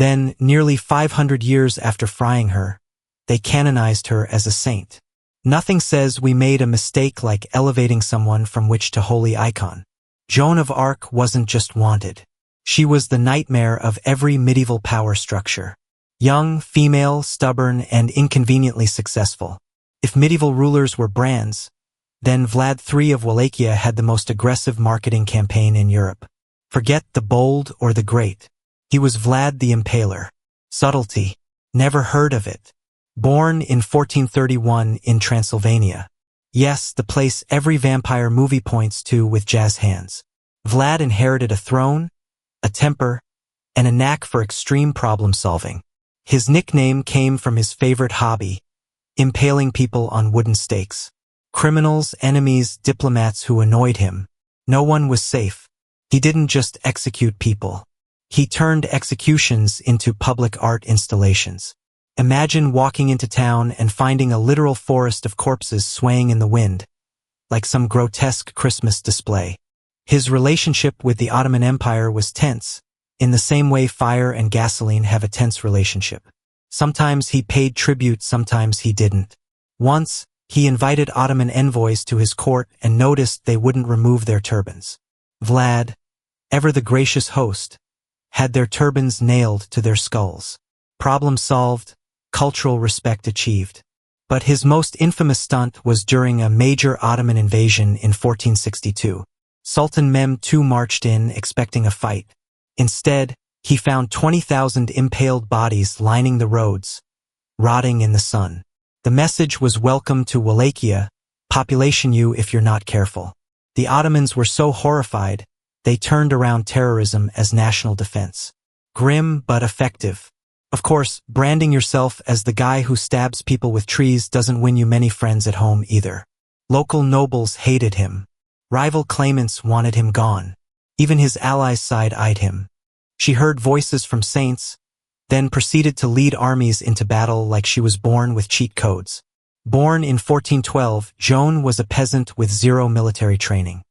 Then, nearly 500 years after frying her, they canonized her as a saint. Nothing says we made a mistake like elevating someone from witch to holy icon. Joan of Arc wasn't just wanted. She was the nightmare of every medieval power structure. Young, female, stubborn, and inconveniently successful. If medieval rulers were brands, then Vlad III of Wallachia had the most aggressive marketing campaign in Europe. Forget the bold or the great. He was Vlad the Impaler. Subtlety. Never heard of it. Born in 1431 in Transylvania. Yes, the place every vampire movie points to with jazz hands. Vlad inherited a throne, a temper, and a knack for extreme problem-solving. His nickname came from his favorite hobby, impaling people on wooden stakes. Criminals, enemies, diplomats who annoyed him. No one was safe. He didn't just execute people. He turned executions into public art installations. Imagine walking into town and finding a literal forest of corpses swaying in the wind, like some grotesque Christmas display. His relationship with the Ottoman Empire was tense, in the same way fire and gasoline have a tense relationship. Sometimes he paid tribute, sometimes he didn't. Once, he invited Ottoman envoys to his court and noticed they wouldn't remove their turbans. Vlad, ever the gracious host, had their turbans nailed to their skulls. Problem solved, cultural respect achieved. But his most infamous stunt was during a major Ottoman invasion in 1462. Sultan Mehmed II marched in expecting a fight. Instead, he found 20,000 impaled bodies lining the roads, rotting in the sun. The message was welcome to Wallachia, population you if you're not careful. The Ottomans were so horrified, they turned around terrorism as national defense. Grim but effective. Of course, branding yourself as the guy who stabs people with trees doesn't win you many friends at home either. Local nobles hated him. Rival claimants wanted him gone. Even his allies side-eyed him. She heard voices from saints, then proceeded to lead armies into battle like she was born with cheat codes. Born in 1412, Joan was a peasant with zero military training.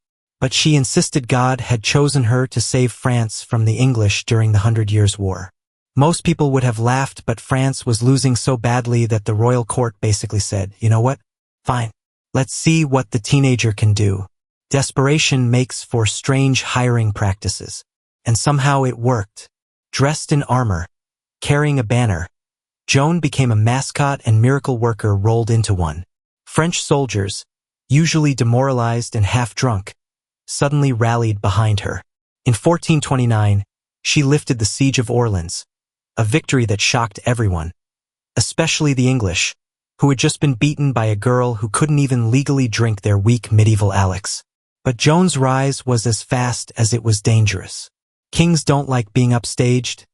But she insisted God had chosen her to save France from the English during the 100 Years' War. Most people would have laughed, but France was losing so badly that the royal court basically said, you know what? Fine. Let's see what the teenager can do. Desperation makes for strange hiring practices. And somehow it worked. Dressed in armor, carrying a banner, Joan became a mascot and miracle worker rolled into one. French soldiers, usually demoralized and half-drunk, suddenly rallied behind her. In 1429, she lifted the siege of Orleans, a victory that shocked everyone, especially the English, who had just been beaten by a girl who couldn't even legally drink their weak medieval Alex. But Joan's rise was as fast as it was dangerous. Kings don't like being upstaged,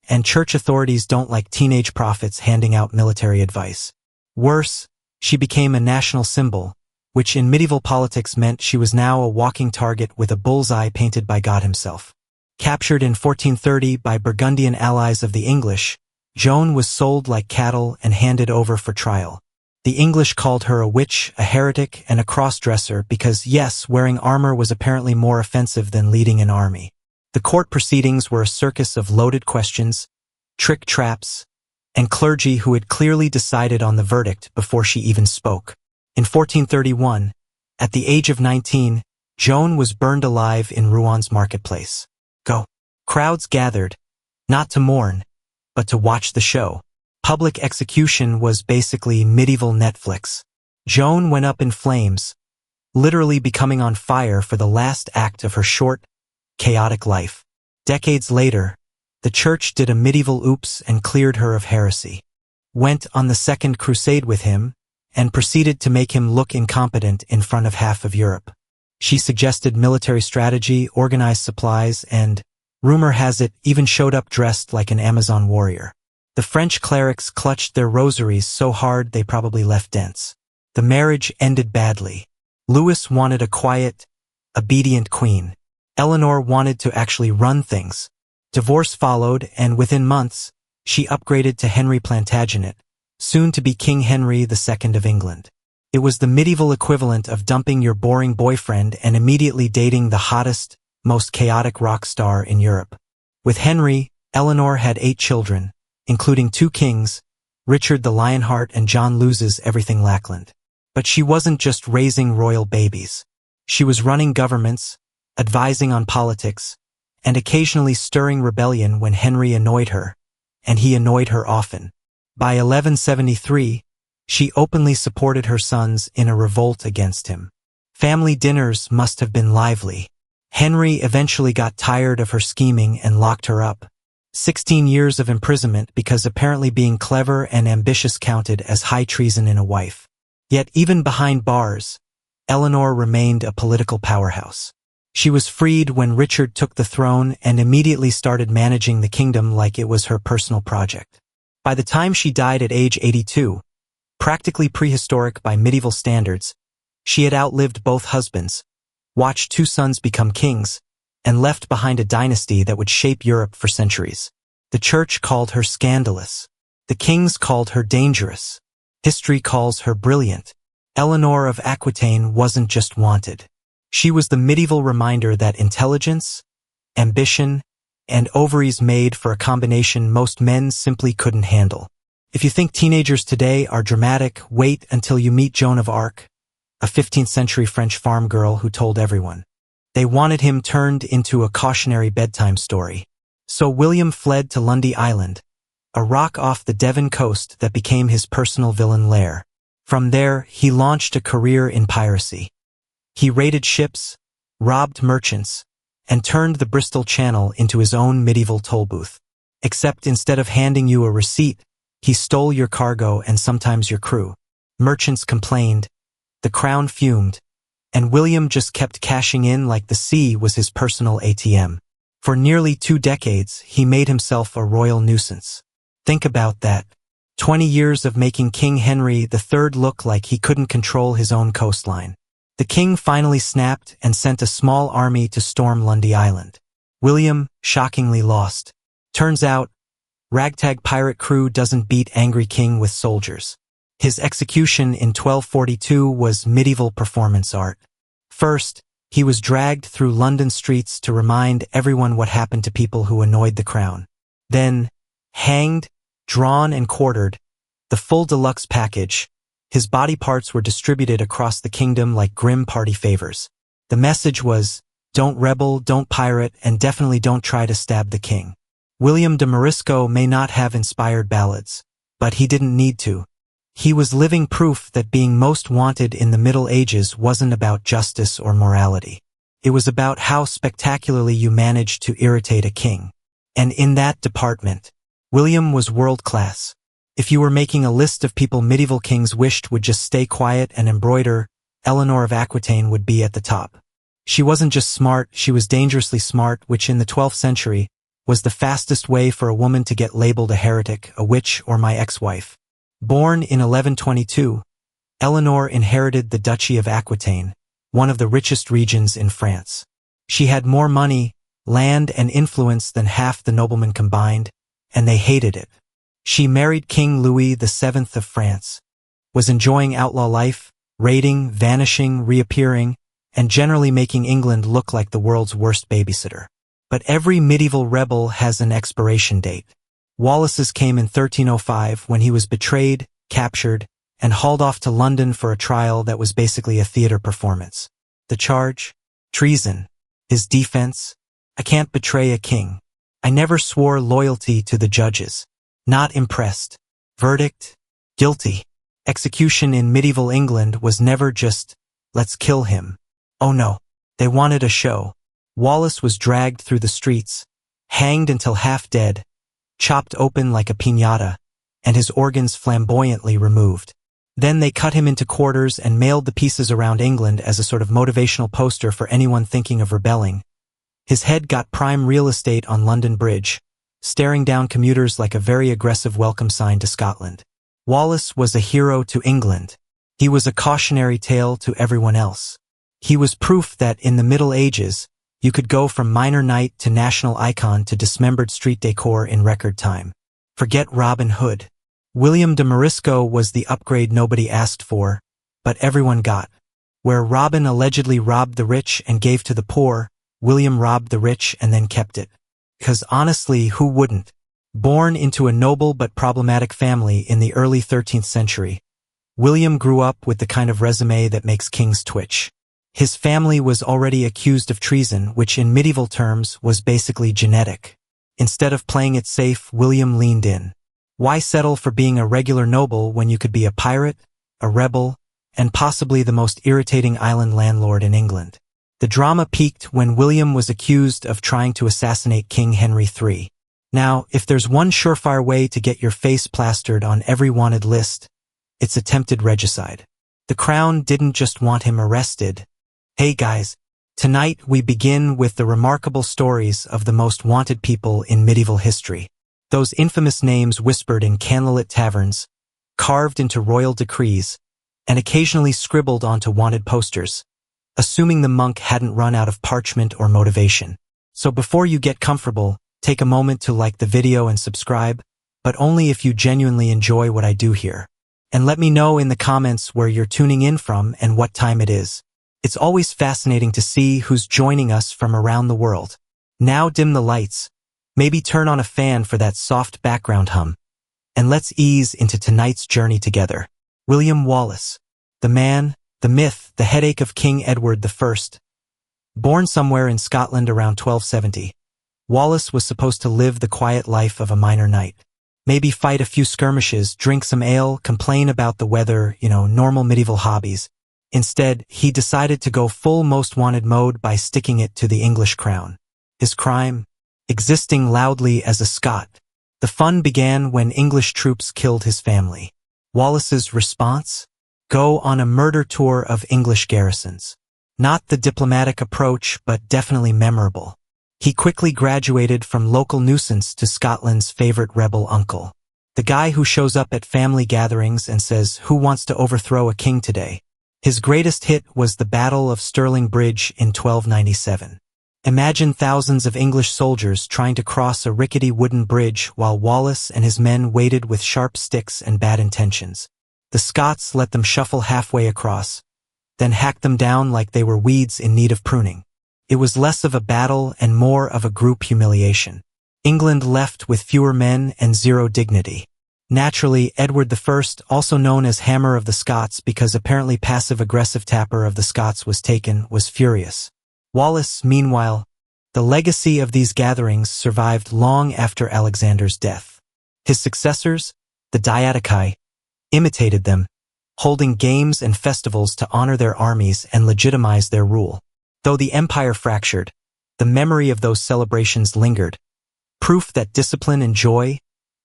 and church authorities don't like teenage prophets handing out military advice. Worse, she became a national symbol, which in medieval politics meant she was now a walking target with a bullseye painted by God himself. Captured in 1430 by Burgundian allies of the English, Joan was sold like cattle and handed over for trial. The English called her a witch, a heretic, and a cross-dresser because, yes, wearing armor was apparently more offensive than leading an army. The court proceedings were a circus of loaded questions, trick traps, and clergy who had clearly decided on the verdict before she even spoke. In 1431, at the age of 19, Joan was burned alive in Rouen marketplace. Crowds gathered, not to mourn, but to watch the show. Public execution was basically medieval Netflix. Joan went up in flames, literally becoming on fire for the last act of her short, chaotic life. Decades later, the church did a medieval oops and cleared her of heresy. Went on the Second Crusade with him, and proceeded to make him look incompetent in front of half of Europe. She suggested military strategy, organized supplies, and, rumor has it, even showed up dressed like an Amazon warrior. The French clerics clutched their rosaries so hard they probably left dents. The marriage ended badly. Louis wanted a quiet, obedient queen. Eleanor wanted to actually run things. Divorce followed, and within months, she upgraded to Henry Plantagenet, soon to be King Henry II of England. It was the medieval equivalent of dumping your boring boyfriend and immediately dating the hottest, most chaotic rock star in Europe. With Henry, Eleanor had 8 children, including 2 kings, Richard the Lionheart and John Loses Everything Lackland. But she wasn't just raising royal babies. She was running governments, advising on politics, and occasionally stirring rebellion when Henry annoyed her, and he annoyed her often. By 1173, she openly supported her sons in a revolt against him. Family dinners must have been lively. Henry eventually got tired of her scheming and locked her up. 16 years of imprisonment because apparently being clever and ambitious counted as high treason in a wife. Yet even behind bars, Eleanor remained a political powerhouse. She was freed when Richard took the throne and immediately started managing the kingdom like it was her personal project. By the time she died at age 82, practically prehistoric by medieval standards, she had outlived both husbands, watched 2 sons become kings, and left behind a dynasty that would shape Europe for centuries. The church called her scandalous. The kings called her dangerous. History calls her brilliant. Eleanor of Aquitaine wasn't just wanted. She was the medieval reminder that intelligence, ambition, and ovaries made for a combination most men simply couldn't handle. If you think teenagers today are dramatic, wait until you meet Joan of Arc, a 15th century French farm girl who told everyone they wanted him turned into a cautionary bedtime story. So William fled to Lundy Island, a rock off the Devon coast that became his personal villain lair. From there, he launched a career in piracy. He raided ships, robbed merchants, and turned the Bristol Channel into his own medieval toll booth. Except instead of handing you a receipt, he stole your cargo and sometimes your crew. Merchants complained, the crown fumed, and William just kept cashing in like the sea was his personal ATM. For nearly 2 decades, he made himself a royal nuisance. Think about that. 20 years of making King Henry III look like he couldn't control his own coastline. The king finally snapped and sent a small army to storm Lundy Island. William shockingly lost. Turns out, ragtag pirate crew doesn't beat angry king with soldiers. His execution in 1242 was medieval performance art. First, he was dragged through London streets to remind everyone what happened to people who annoyed the crown. Then, hanged, drawn and quartered, the full deluxe package, his body parts were distributed across the kingdom like grim party favors. The message was, don't rebel, don't pirate, and definitely don't try to stab the king. William de Morisco may not have inspired ballads, but he didn't need to. He was living proof that being most wanted in the Middle Ages wasn't about justice or morality. It was about how spectacularly you managed to irritate a king. And in that department, William was world-class. If you were making a list of people medieval kings wished would just stay quiet and embroider, Eleanor of Aquitaine would be at the top. She wasn't just smart, she was dangerously smart, which in the 12th century was the fastest way for a woman to get labeled a heretic, a witch, or my ex-wife. Born in 1122, Eleanor inherited the Duchy of Aquitaine, one of the richest regions in France. She had more money, land, and influence than half the noblemen combined, and they hated it. She married King Louis VII of France, was enjoying outlaw life, raiding, vanishing, reappearing, and generally making England look like the world's worst babysitter. But every medieval rebel has an expiration date. Wallace's came in 1305 when he was betrayed, captured, and hauled off to London for a trial that was basically a theater performance. The charge? Treason. His defense? I can't betray a king. I never swore loyalty to the judges. Not impressed. Verdict? Guilty. Execution in medieval England was never just, let's kill him. Oh no, they wanted a show. Wallace was dragged through the streets, hanged until half dead, chopped open like a piñata, and his organs flamboyantly removed. Then they cut him into quarters and mailed the pieces around England as a sort of motivational poster for anyone thinking of rebelling. His head got prime real estate on London Bridge, staring down commuters like a very aggressive welcome sign to Scotland. Wallace was a hero to England. He was a cautionary tale to everyone else. He was proof that in the Middle Ages, you could go from minor knight to national icon to dismembered street decor in record time. Forget Robin Hood. William de Morisco was the upgrade nobody asked for, but everyone got. Where Robin allegedly robbed the rich and gave to the poor, William robbed the rich and then kept it. 'Cause honestly, who wouldn't? Born into a noble but problematic family in the early 13th century, William grew up with the kind of resume that makes kings twitch. His family was already accused of treason, which in medieval terms was basically genetic. Instead of playing it safe, William leaned in. Why settle for being a regular noble when you could be a pirate, a rebel, and possibly the most irritating island landlord in England? The drama peaked when William was accused of trying to assassinate King Henry III. Now, if there's one surefire way to get your face plastered on every wanted list, it's attempted regicide. The Crown didn't just want him arrested. Hey guys, tonight we begin with the remarkable stories of the most wanted people in medieval history. Those infamous names whispered in candlelit taverns, carved into royal decrees, and occasionally scribbled onto wanted posters, assuming the monk hadn't run out of parchment or motivation. So before you get comfortable, take a moment to like the video and subscribe, but only if you genuinely enjoy what I do here. And let me know in the comments where you're tuning in from and what time it is. It's always fascinating to see who's joining us from around the world. Now dim the lights, maybe turn on a fan for that soft background hum, and let's ease into tonight's journey together. William Wallace, the man, the myth, the headache of King Edward I. Born somewhere in Scotland around 1270, Wallace was supposed to live the quiet life of a minor knight. Maybe fight a few skirmishes, drink some ale, complain about the weather, normal medieval hobbies. Instead, he decided to go full most wanted mode by sticking it to the English crown. His crime? Existing loudly as a Scot. The fun began when English troops killed his family. Wallace's response? Go on a murder tour of English garrisons. Not the diplomatic approach, but definitely memorable. He quickly graduated from local nuisance to Scotland's favorite rebel uncle. The guy who shows up at family gatherings and says, "Who wants to overthrow a king today?" His greatest hit was the Battle of Stirling Bridge in 1297. Imagine thousands of English soldiers trying to cross a rickety wooden bridge while Wallace and his men waited with sharp sticks and bad intentions. The Scots let them shuffle halfway across, then hacked them down like they were weeds in need of pruning. It was less of a battle and more of a group humiliation. England left with fewer men and zero dignity. Naturally, Edward I, also known as Hammer of the Scots because apparently passive-aggressive Tapper of the Scots was taken, was furious. Wallace, meanwhile, the legacy of these gatherings survived long after Alexander's death. His successors, the Diadochi, imitated them, holding games and festivals to honor their armies and legitimize their rule. Though the empire fractured, the memory of those celebrations lingered, proof that discipline and joy,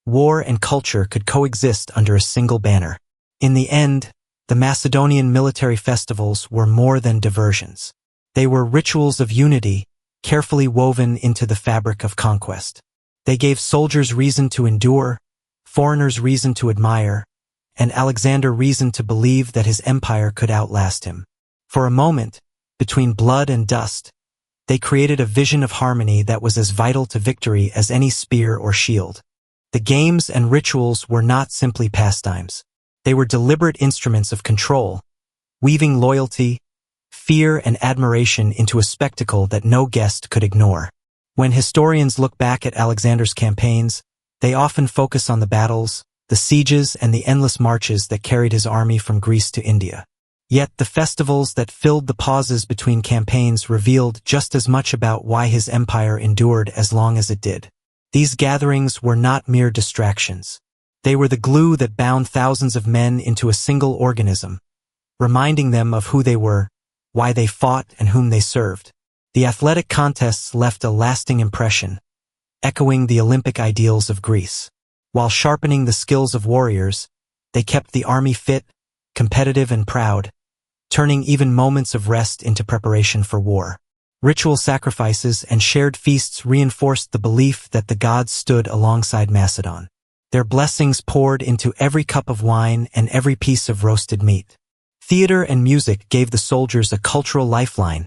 war and culture could coexist under a single banner. In the end, the Macedonian military festivals were more than diversions. They were rituals of unity, carefully woven into the fabric of conquest. They gave soldiers reason to endure, foreigners reason to admire, and Alexander reason to believe that his empire could outlast him. For a moment, between blood and dust, they created a vision of harmony that was as vital to victory as any spear or shield. The games and rituals were not simply pastimes. They were deliberate instruments of control, weaving loyalty, fear, and admiration into a spectacle that no guest could ignore. When historians look back at Alexander's campaigns, they often focus on the battles, the sieges, and the endless marches that carried his army from Greece to India. Yet the festivals that filled the pauses between campaigns revealed just as much about why his empire endured as long as it did. These gatherings were not mere distractions. They were the glue that bound thousands of men into a single organism, reminding them of who they were, why they fought, and whom they served. The athletic contests left a lasting impression, echoing the Olympic ideals of Greece. While sharpening the skills of warriors, they kept the army fit, competitive, and proud, turning even moments of rest into preparation for war. Ritual sacrifices and shared feasts reinforced the belief that the gods stood alongside Macedon. Their blessings poured into every cup of wine and every piece of roasted meat. Theater and music gave the soldiers a cultural lifeline,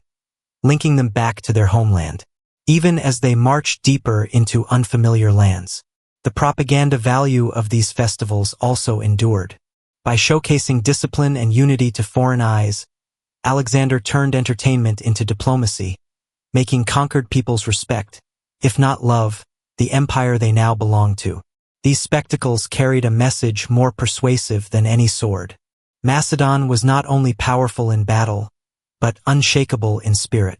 linking them back to their homeland. Even as they marched deeper into unfamiliar lands, the propaganda value of these festivals also endured. By showcasing discipline and unity to foreign eyes, Alexander turned entertainment into diplomacy, making conquered peoples respect, if not love, the empire they now belonged to. These spectacles carried a message more persuasive than any sword. Macedon was not only powerful in battle, but unshakable in spirit.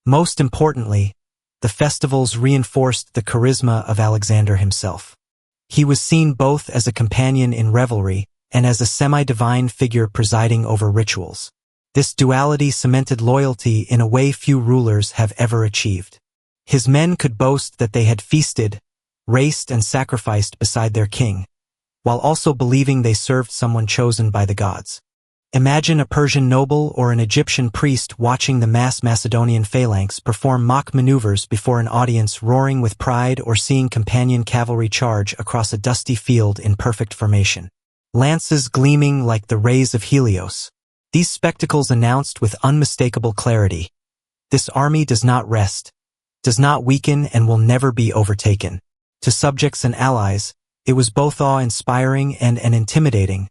Most importantly, the festivals reinforced the charisma of Alexander himself. He was seen both as a companion in revelry and as a semi-divine figure presiding over rituals. This duality cemented loyalty in a way few rulers have ever achieved. His men could boast that they had feasted, raced, and sacrificed beside their king, while also believing they served someone chosen by the gods. Imagine a Persian noble or an Egyptian priest watching the mass Macedonian phalanx perform mock maneuvers before an audience roaring with pride, or seeing companion cavalry charge across a dusty field in perfect formation. Lances gleaming like the rays of Helios. These spectacles announced with unmistakable clarity, "This army does not rest, does not weaken, and will never be overtaken." To subjects and allies, it was both awe-inspiring and intimidating,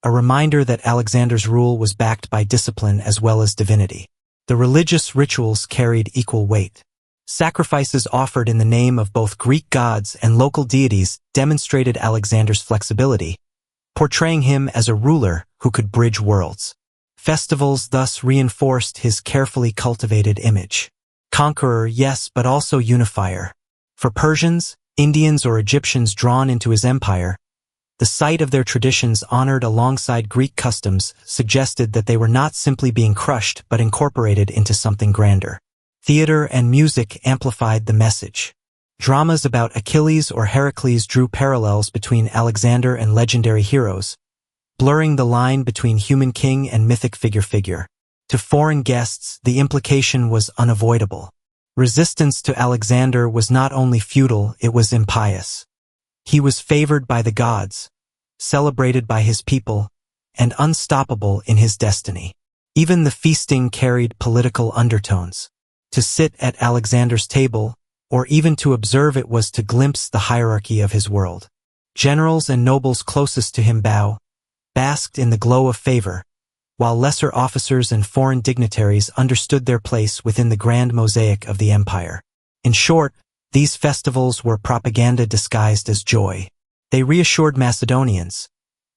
a reminder that Alexander's rule was backed by discipline as well as divinity. The religious rituals carried equal weight. Sacrifices offered in the name of both Greek gods and local deities demonstrated Alexander's flexibility, portraying him as a ruler who could bridge worlds. Festivals thus reinforced his carefully cultivated image. Conqueror, yes, but also unifier. For Persians, Indians, or Egyptians drawn into his empire, the sight of their traditions honored alongside Greek customs suggested that they were not simply being crushed but incorporated into something grander. Theater and music amplified the message. Dramas about Achilles or Heracles drew parallels between Alexander and legendary heroes, blurring the line between human king and mythic figure. To foreign guests, the implication was unavoidable. Resistance to Alexander was not only futile, it was impious. He was favored by the gods, celebrated by his people, and unstoppable in his destiny. Even the feasting carried political undertones. To sit at Alexander's table, or even to observe it, was to glimpse the hierarchy of his world. Generals and nobles closest to him basked in the glow of favor, while lesser officers and foreign dignitaries understood their place within the grand mosaic of the empire. In short, these festivals were propaganda disguised as joy. They reassured Macedonians,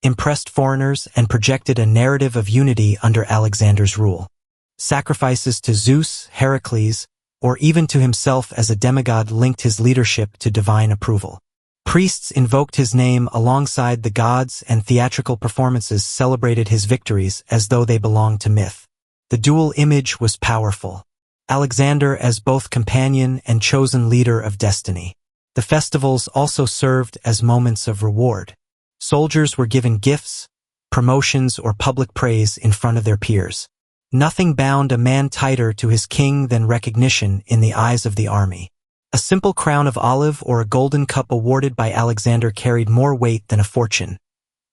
impressed foreigners, and projected a narrative of unity under Alexander's rule. Sacrifices to Zeus, Heracles, or even to himself as a demigod linked his leadership to divine approval. Priests invoked his name alongside the gods, and theatrical performances celebrated his victories as though they belonged to myth. The dual image was powerful. Alexander as both companion and chosen leader of destiny. The festivals also served as moments of reward. Soldiers were given gifts, promotions, or public praise in front of their peers. Nothing bound a man tighter to his king than recognition in the eyes of the army. A simple crown of olive or a golden cup awarded by Alexander carried more weight than a fortune,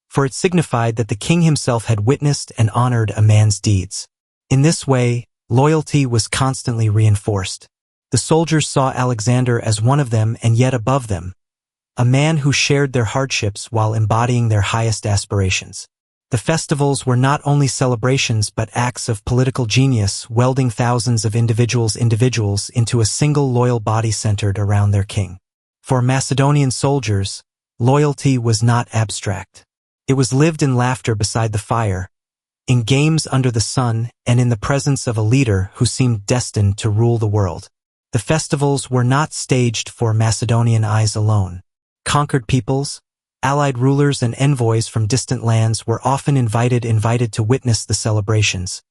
for it signified that the king himself had witnessed and honored a man's deeds. In this way, loyalty was constantly reinforced. The soldiers saw Alexander as one of them and yet above them, a man who shared their hardships while embodying their highest aspirations. The festivals were not only celebrations but acts of political genius, welding thousands of individuals into a single loyal body centered around their king. For Macedonian soldiers, loyalty was not abstract. It was lived in laughter beside the fire, in games under the sun, and in the presence of a leader who seemed destined to rule the world. The festivals were not staged for Macedonian eyes alone. Conquered peoples, allied rulers, and envoys from distant lands were often invited to witness the celebrations,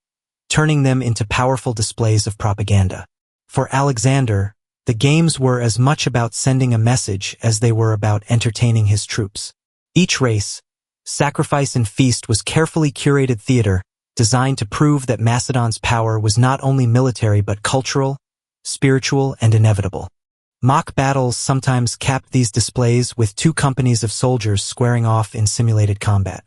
turning them into powerful displays of propaganda. For Alexander, the games were as much about sending a message as they were about entertaining his troops. Each race, sacrifice, and feast was carefully curated theater, designed to prove that Macedon's power was not only military but cultural, spiritual, and inevitable. Mock battles sometimes capped these displays, with two companies of soldiers squaring off in simulated combat.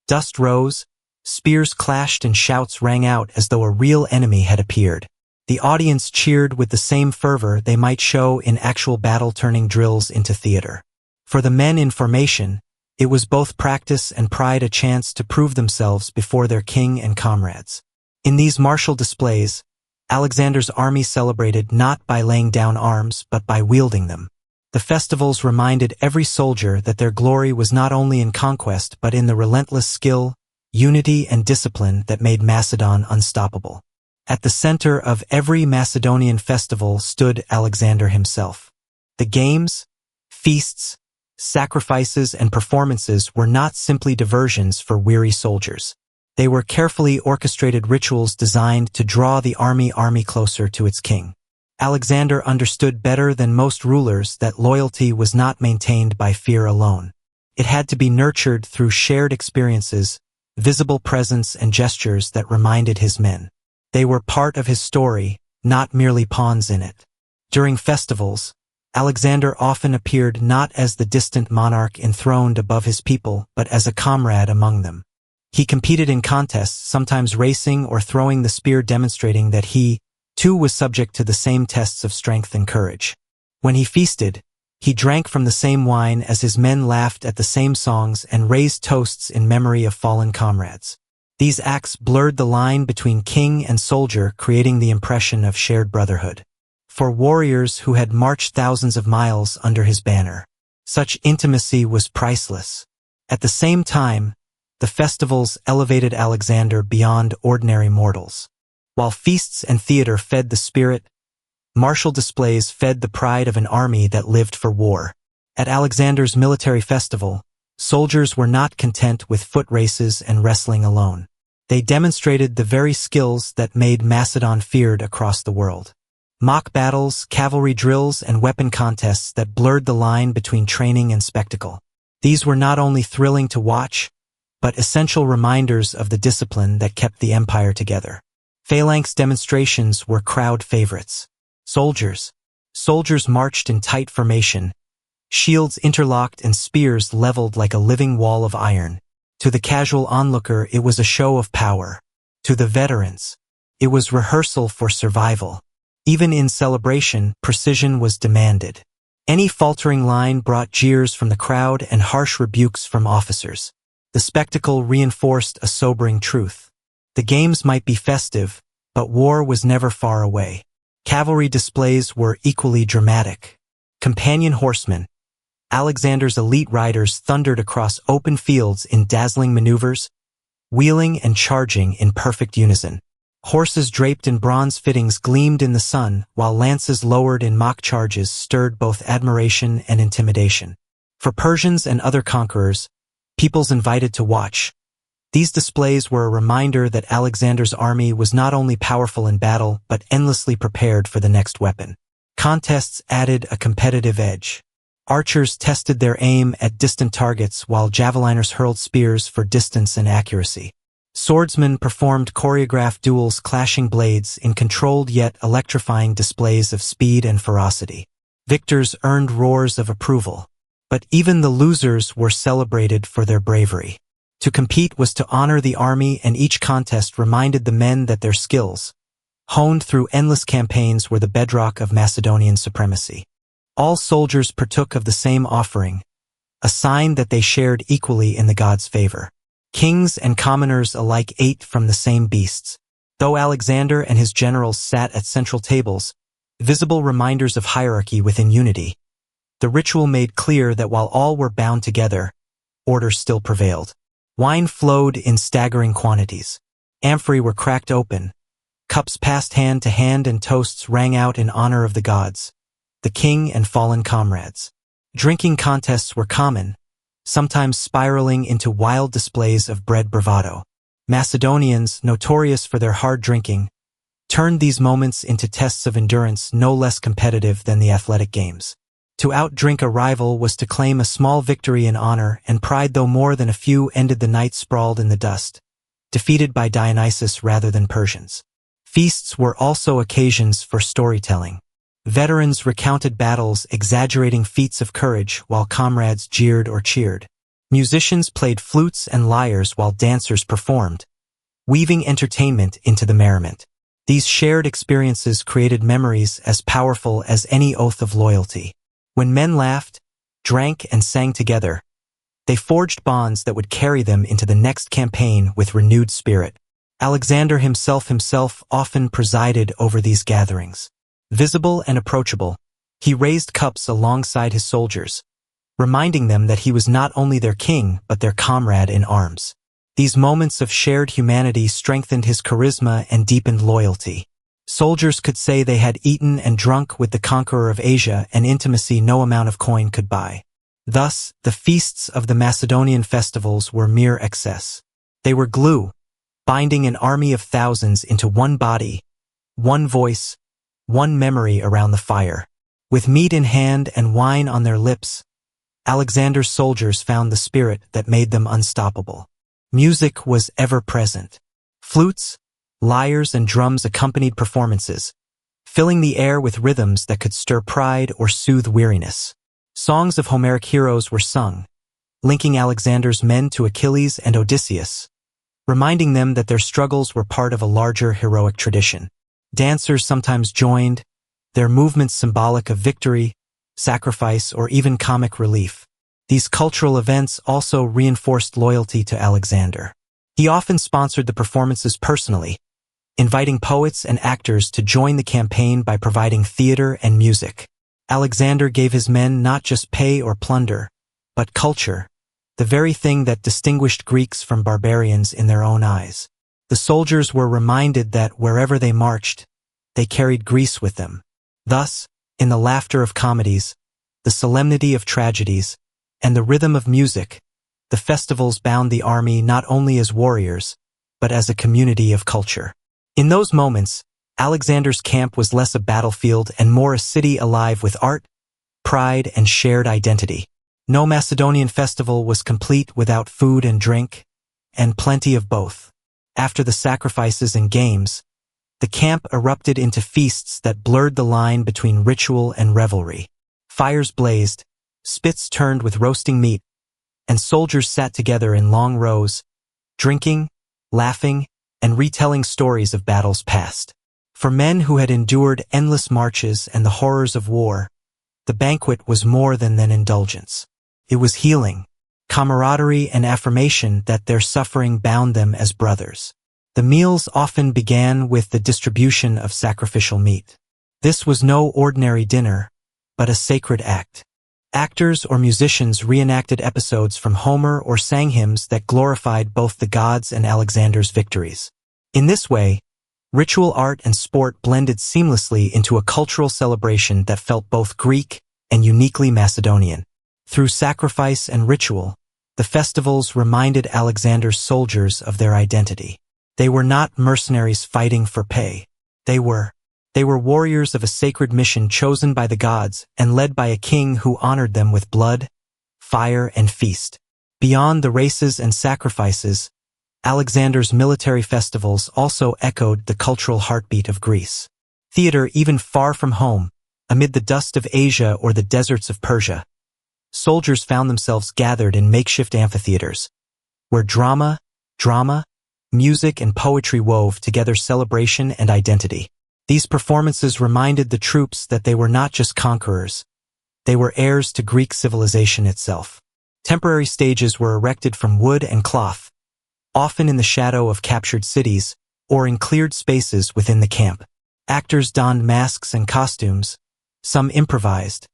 Dust rose, spears clashed, and shouts rang out as though a real enemy had appeared. The audience cheered with the same fervor they might show in actual battle, turning drills into theater. For the men in formation, it was both practice and pride, a chance to prove themselves before their king and comrades. In these martial displays, Alexander's army celebrated not by laying down arms but by wielding them. The festivals reminded every soldier that their glory was not only in conquest but in the relentless skill, unity, and discipline that made Macedon unstoppable. At the center of every Macedonian festival stood Alexander himself. The games, feasts, sacrifices, and performances were not simply diversions for weary soldiers. They were carefully orchestrated rituals designed to draw the army closer to its king. Alexander understood better than most rulers that loyalty was not maintained by fear alone. It had to be nurtured through shared experiences, visible presence, and gestures that reminded his men. They were part of his story, not merely pawns in it. During festivals, Alexander often appeared not as the distant monarch enthroned above his people, but as a comrade among them. He competed in contests, sometimes racing or throwing the spear, demonstrating that he, too, was subject to the same tests of strength and courage. When he feasted, he drank from the same wine as his men, laughed at the same songs, and raised toasts in memory of fallen comrades. These acts blurred the line between king and soldier, creating the impression of shared brotherhood. For warriors who had marched thousands of miles under his banner, such intimacy was priceless. At the same time, the festivals elevated Alexander beyond ordinary mortals. While feasts and theater fed the spirit, martial displays fed the pride of an army that lived for war. At Alexander's military festival, soldiers were not content with foot races and wrestling alone. They demonstrated the very skills that made Macedon feared across the world. Mock battles, cavalry drills, and weapon contests that blurred the line between training and spectacle. These were not only thrilling to watch, but essential reminders of the discipline that kept the empire together. Phalanx demonstrations were crowd favorites. Soldiers marched in tight formation, shields interlocked and spears leveled like a living wall of iron. To the casual onlooker, it was a show of power. To the veterans, it was rehearsal for survival. Even in celebration, precision was demanded. Any faltering line brought jeers from the crowd and harsh rebukes from officers. The spectacle reinforced a sobering truth. The games might be festive, but war was never far away. Cavalry displays were equally dramatic. Companion horsemen, Alexander's elite riders, thundered across open fields in dazzling maneuvers, wheeling and charging in perfect unison. Horses draped in bronze fittings gleamed in the sun, while lances lowered in mock charges stirred both admiration and intimidation. For Persians and other conquerors, peoples invited to watch, these displays were a reminder that Alexander's army was not only powerful in battle but endlessly prepared for the next weapon. Contests added a competitive edge. Archers tested their aim at distant targets while javeliners hurled spears for distance and accuracy. Swordsmen performed choreographed duels, clashing blades in controlled yet electrifying displays of speed and ferocity. Victors earned roars of approval, but even the losers were celebrated for their bravery. To compete was to honor the army, and each contest reminded the men that their skills, honed through endless campaigns, were the bedrock of Macedonian supremacy. All soldiers partook of the same offering, a sign that they shared equally in the gods' favor. Kings and commoners alike ate from the same beasts. Though Alexander and his generals sat at central tables, visible reminders of hierarchy within unity, the ritual made clear that while all were bound together, order still prevailed. Wine flowed in staggering quantities. Amphorae were cracked open, cups passed hand to hand, and toasts rang out in honor of the gods, the king, and fallen comrades. Drinking contests were common, sometimes spiraling into wild displays of bred bravado. Macedonians, notorious for their hard drinking, turned these moments into tests of endurance no less competitive than the athletic games. To outdrink a rival was to claim a small victory in honor and pride, though more than a few ended the night sprawled in the dust, defeated by Dionysus rather than Persians. Feasts were also occasions for storytelling. Veterans recounted battles, exaggerating feats of courage while comrades jeered or cheered. Musicians played flutes and lyres while dancers performed, weaving entertainment into the merriment. These shared experiences created memories as powerful as any oath of loyalty. When men laughed, drank, and sang together, they forged bonds that would carry them into the next campaign with renewed spirit. Alexander himself often presided over these gatherings. Visible and approachable, he raised cups alongside his soldiers, reminding them that he was not only their king but their comrade in arms. These moments of shared humanity strengthened his charisma and deepened loyalty. Soldiers could say they had eaten and drunk with the conqueror of Asia, an intimacy no amount of coin could buy. Thus, the feasts of the Macedonian festivals were mere excess. They were glue, binding an army of thousands into one body, one voice, one memory around the fire. With meat in hand and wine on their lips, Alexander's soldiers found the spirit that made them unstoppable. Music was ever present. Flutes, lyres, and drums accompanied performances, filling the air with rhythms that could stir pride or soothe weariness. Songs of Homeric heroes were sung, linking Alexander's men to Achilles and Odysseus, reminding them that their struggles were part of a larger heroic tradition. Dancers sometimes joined, their movements symbolic of victory, sacrifice, or even comic relief. These cultural events also reinforced loyalty to Alexander. He often sponsored the performances personally, inviting poets and actors to join the campaign by providing theater and music. Alexander gave his men not just pay or plunder, but culture, the very thing that distinguished Greeks from barbarians in their own eyes. The soldiers were reminded that wherever they marched, they carried Greece with them. Thus, in the laughter of comedies, the solemnity of tragedies, and the rhythm of music, the festivals bound the army not only as warriors, but as a community of culture. In those moments, Alexander's camp was less a battlefield and more a city alive with art, pride, and shared identity. No Macedonian festival was complete without food and drink, and plenty of both. After the sacrifices and games, the camp erupted into feasts that blurred the line between ritual and revelry. Fires blazed, spits turned with roasting meat, and soldiers sat together in long rows, drinking, laughing, and retelling stories of battles past. For men who had endured endless marches and the horrors of war, the banquet was more than an indulgence. It was healing, camaraderie, and affirmation that their suffering bound them as brothers. The meals often began with the distribution of sacrificial meat. This was no ordinary dinner, but a sacred act. Actors or musicians reenacted episodes from Homer or sang hymns that glorified both the gods and Alexander's victories. In this way, ritual art and sport blended seamlessly into a cultural celebration that felt both Greek and uniquely Macedonian. Through sacrifice and ritual, the festivals reminded Alexander's soldiers of their identity. They were not mercenaries fighting for pay. They were warriors of a sacred mission chosen by the gods and led by a king who honored them with blood, fire, and feast. Beyond the races and sacrifices, Alexander's military festivals also echoed the cultural heartbeat of Greece. Theater, even far from home, amid the dust of Asia or the deserts of Persia, soldiers found themselves gathered in makeshift amphitheaters, where drama, music, and poetry wove together celebration and identity. These performances reminded the troops that they were not just conquerors, they were heirs to Greek civilization itself. Temporary stages were erected from wood and cloth, often in the shadow of captured cities or in cleared spaces within the camp. Actors donned masks and costumes, some improvised,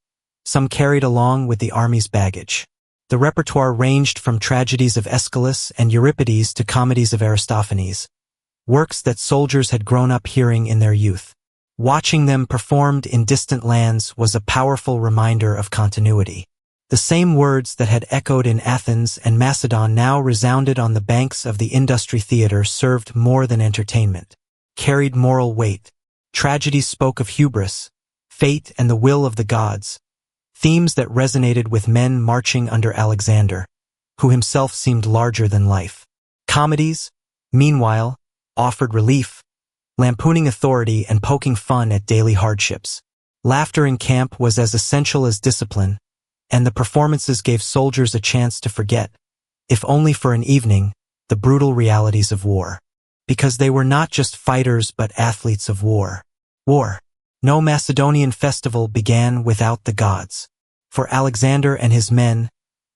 some carried along with the army's baggage. The repertoire ranged from tragedies of Aeschylus and Euripides to comedies of Aristophanes, works that soldiers had grown up hearing in their youth. Watching them performed in distant lands was a powerful reminder of continuity. The same words that had echoed in Athens and Macedon now resounded on the banks of the Industry Theater, served more than entertainment, carried moral weight. Tragedies spoke of hubris, fate, and the will of the gods, themes that resonated with men marching under Alexander, who himself seemed larger than life. Comedies, meanwhile, offered relief, lampooning authority and poking fun at daily hardships. Laughter in camp was as essential as discipline, and the performances gave soldiers a chance to forget, if only for an evening, the brutal realities of war. Because they were not just fighters but athletes of war. No Macedonian festival began without the gods. For Alexander and his men,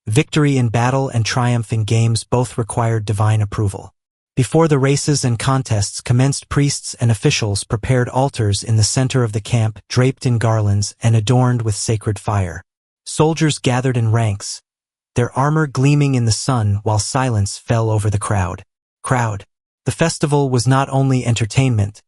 victory in battle and triumph in games both required divine approval. Before the races and contests commenced, priests and officials prepared altars in the center of the camp, draped in garlands and adorned with sacred fire. Soldiers gathered in ranks, their armor gleaming in the sun while silence fell over the crowd. The festival was not only entertainment,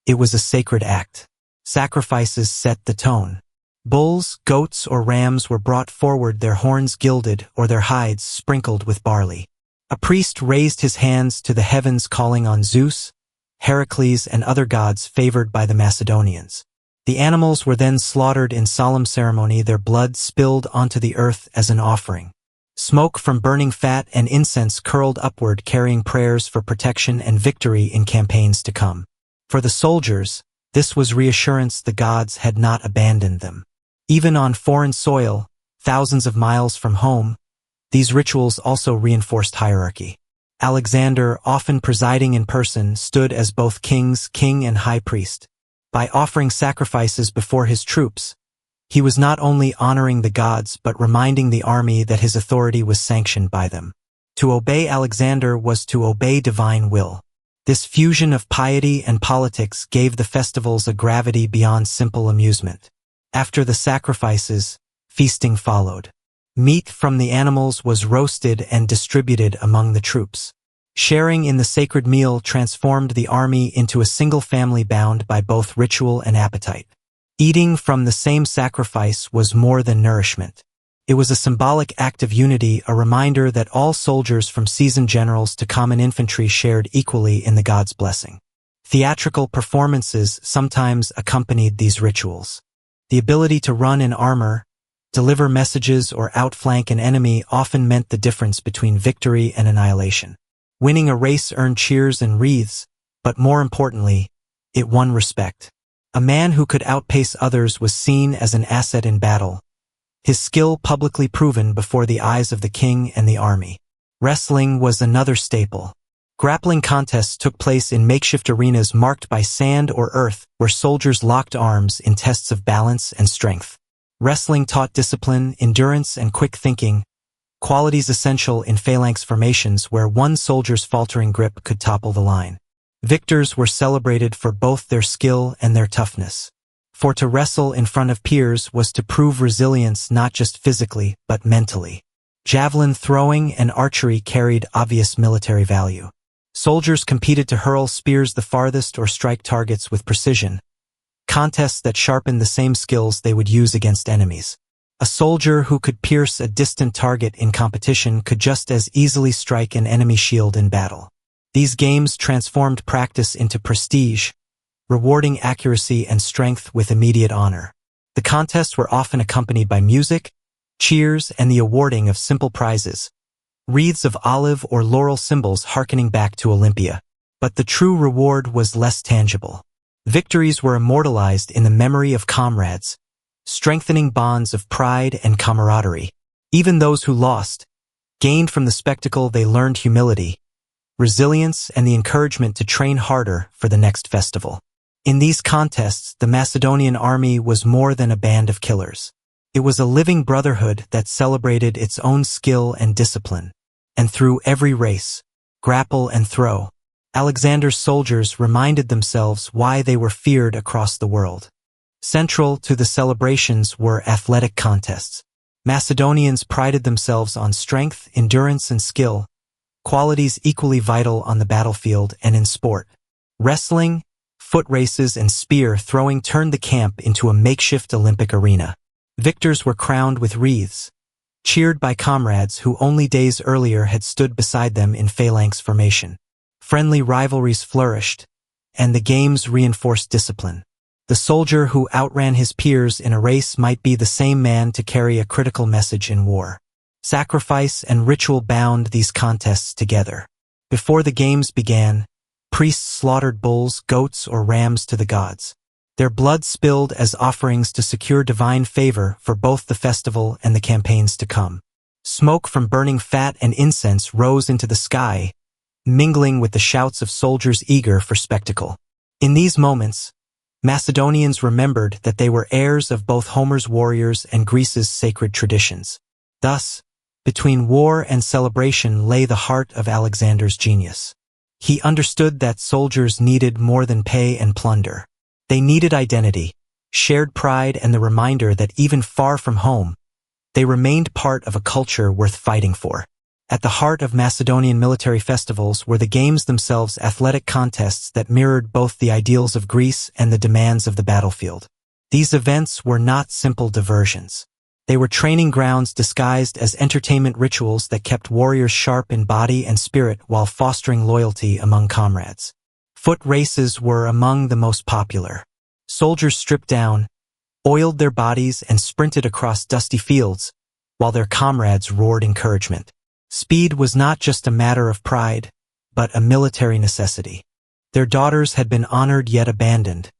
it was a sacred act. Sacrifices set the tone. Bulls, goats, or rams were brought forward, their horns gilded or their hides sprinkled with barley. A priest raised his hands to the heavens, calling on Zeus, Heracles, and other gods favored by the Macedonians. The animals were then slaughtered in solemn ceremony, their blood spilled onto the earth as an offering. Smoke from burning fat and incense curled upward, carrying prayers for protection and victory in campaigns to come. For the soldiers, this was reassurance the gods had not abandoned them. Even on foreign soil, thousands of miles from home, these rituals also reinforced hierarchy. Alexander, often presiding in person, stood as both king and high priest. By offering sacrifices before his troops, he was not only honoring the gods but reminding the army that his authority was sanctioned by them. To obey Alexander was to obey divine will. This fusion of piety and politics gave the festivals a gravity beyond simple amusement. After the sacrifices, feasting followed. Meat from the animals was roasted and distributed among the troops. Sharing in the sacred meal transformed the army into a single family bound by both ritual and appetite. Eating from the same sacrifice was more than nourishment. It was a symbolic act of unity, a reminder that all soldiers from seasoned generals to common infantry shared equally in the gods' blessing. Theatrical performances sometimes accompanied these rituals. The ability to run in armor, deliver messages, or outflank an enemy often meant the difference between victory and annihilation. Winning a race earned cheers and wreaths, but more importantly, it won respect. A man who could outpace others was seen as an asset in battle, his skill publicly proven before the eyes of the king and the army. Wrestling was another staple. Grappling contests took place in makeshift arenas marked by sand or earth, where soldiers locked arms in tests of balance and strength. Wrestling taught discipline, endurance, and quick thinking, qualities essential in phalanx formations where one soldier's faltering grip could topple the line. Victors were celebrated for both their skill and their toughness. For to wrestle in front of peers was to prove resilience not just physically, but mentally. Javelin throwing and archery carried obvious military value. Soldiers competed to hurl spears the farthest or strike targets with precision, contests that sharpened the same skills they would use against enemies. A soldier who could pierce a distant target in competition could just as easily strike an enemy shield in battle. These games transformed practice into prestige, rewarding accuracy and strength with immediate honor. The contests were often accompanied by music, cheers, and the awarding of simple prizes, wreaths of olive or laurel symbols harkening back to Olympia. But the true reward was less tangible. Victories were immortalized in the memory of comrades, strengthening bonds of pride and camaraderie. Even those who lost gained from the spectacle. They learned humility, resilience, and the encouragement to train harder for the next festival. In these contests, the Macedonian army was more than a band of killers. It was a living brotherhood that celebrated its own skill and discipline. And through every race, grapple and throw, Alexander's soldiers reminded themselves why they were feared across the world. Central to the celebrations were athletic contests. Macedonians prided themselves on strength, endurance, and skill, qualities equally vital on the battlefield and in sport. Wrestling, foot races, and spear throwing turned the camp into a makeshift Olympic arena. Victors were crowned with wreaths, cheered by comrades who only days earlier had stood beside them in phalanx formation. Friendly rivalries flourished, and the games reinforced discipline. The soldier who outran his peers in a race might be the same man to carry a critical message in war. Sacrifice and ritual bound these contests together. Before the games began, priests slaughtered bulls, goats, or rams to the gods. Their blood spilled as offerings to secure divine favor for both the festival and the campaigns to come. Smoke from burning fat and incense rose into the sky, mingling with the shouts of soldiers eager for spectacle. In these moments, Macedonians remembered that they were heirs of both Homer's warriors and Greece's sacred traditions. Thus, between war and celebration lay the heart of Alexander's genius. He understood that soldiers needed more than pay and plunder. They needed identity, shared pride, and the reminder that even far from home, they remained part of a culture worth fighting for. At the heart of Macedonian military festivals were the games themselves, athletic contests that mirrored both the ideals of Greece and the demands of the battlefield. These events were not simple diversions. They were training grounds disguised as entertainment rituals that kept warriors sharp in body and spirit while fostering loyalty among comrades. Foot races were among the most popular. Soldiers stripped down, oiled their bodies, and sprinted across dusty fields, while their comrades roared encouragement. Speed was not just a matter of pride, but a military necessity. Their daughters had been honored yet abandoned,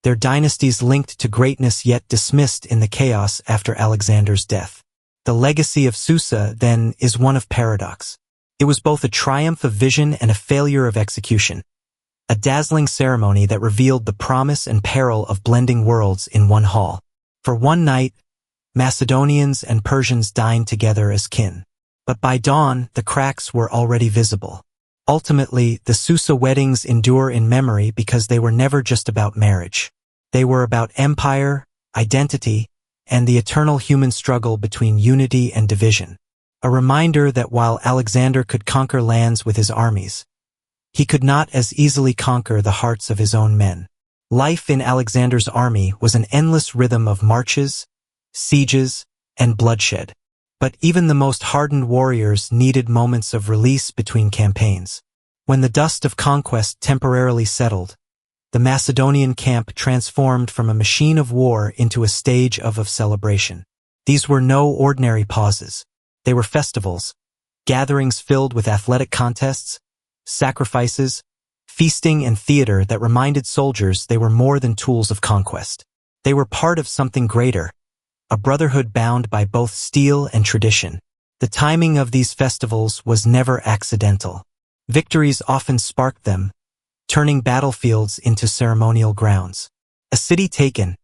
their dynasties linked to greatness yet dismissed in the chaos after Alexander's death. The legacy of Susa, then, is one of paradox. It was both a triumph of vision and a failure of execution, a dazzling ceremony that revealed the promise and peril of blending worlds in one hall. For one night, Macedonians and Persians dined together as kin. But by dawn, the cracks were already visible. Ultimately, the Susa weddings endure in memory because they were never just about marriage. They were about empire, identity, and the eternal human struggle between unity and division. A reminder that while Alexander could conquer lands with his armies, he could not as easily conquer the hearts of his own men. Life in Alexander's army was an endless rhythm of marches, sieges, and bloodshed. But even the most hardened warriors needed moments of release between campaigns. When the dust of conquest temporarily settled, the Macedonian camp transformed from a machine of war into a stage of celebration. These were no ordinary pauses. They were festivals, gatherings filled with athletic contests, sacrifices, feasting, and theater that reminded soldiers they were more than tools of conquest. They were part of something greater, a brotherhood bound by both steel and tradition. The timing of these festivals was never accidental. Victories often sparked them, turning battlefields into ceremonial grounds. A city taken,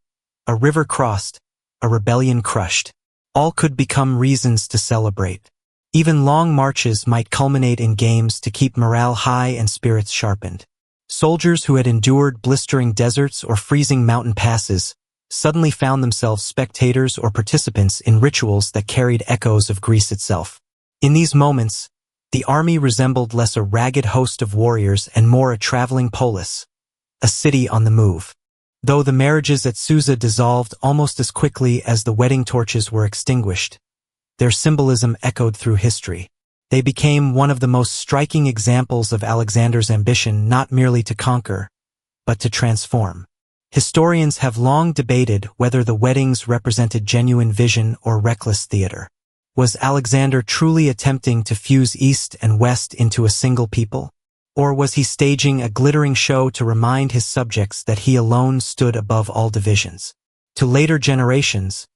a river crossed, a rebellion crushed. All could become reasons to celebrate. Even long marches might culminate in games to keep morale high and spirits sharpened. Soldiers who had endured blistering deserts or freezing mountain passes suddenly found themselves spectators or participants in rituals that carried echoes of Greece itself. In these moments, the army resembled less a ragged host of warriors and more a traveling polis, a city on the move. Though the marriages at Susa dissolved almost as quickly as the wedding torches were extinguished, their symbolism echoed through history. They became one of the most striking examples of Alexander's ambition not merely to conquer, but to transform. Historians have long debated whether the weddings represented genuine vision or reckless theater. Was Alexander truly attempting to fuse East and West into a single people? Or was he staging a glittering show to remind his subjects that he alone stood above all divisions? To later generations,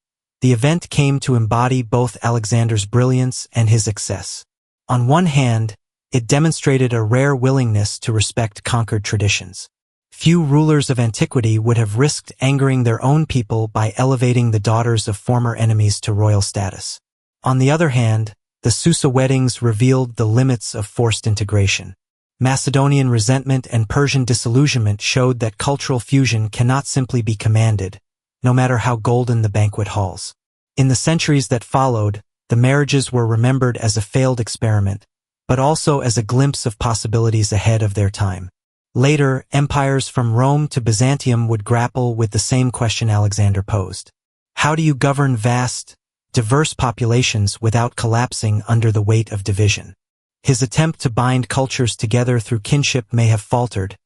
the event came to embody both Alexander's brilliance and his excess. On one hand, it demonstrated a rare willingness to respect conquered traditions. Few rulers of antiquity would have risked angering their own people by elevating the daughters of former enemies to royal status. On the other hand, the Susa weddings revealed the limits of forced integration. Macedonian resentment and Persian disillusionment showed that cultural fusion cannot simply be commanded, no matter how golden the banquet halls. In the centuries that followed, the marriages were remembered as a failed experiment, but also as a glimpse of possibilities ahead of their time. Later, empires from Rome to Byzantium would grapple with the same question Alexander posed. How do you govern vast, diverse populations without collapsing under the weight of division? His attempt to bind cultures together through kinship may have faltered,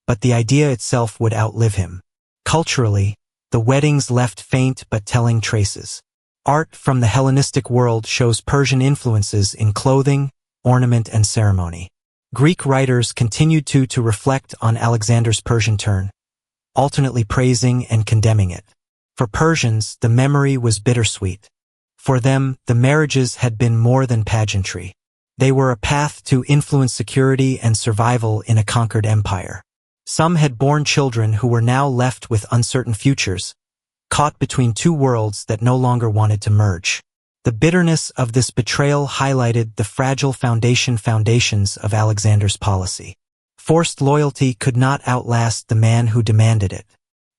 but the idea itself would outlive him. Culturally, the weddings left faint but telling traces. Art from the Hellenistic world shows Persian influences in clothing, ornament, and ceremony. Greek writers continued to reflect on Alexander's Persian turn, alternately praising and condemning it. For Persians, the memory was bittersweet. For them, the marriages had been more than pageantry. They were a path to influence security and survival in a conquered empire. Some had borne children who were now left with uncertain futures, caught between two worlds that no longer wanted to merge. The bitterness of this betrayal highlighted the fragile foundations of Alexander's policy. Forced loyalty could not outlast the man who demanded it.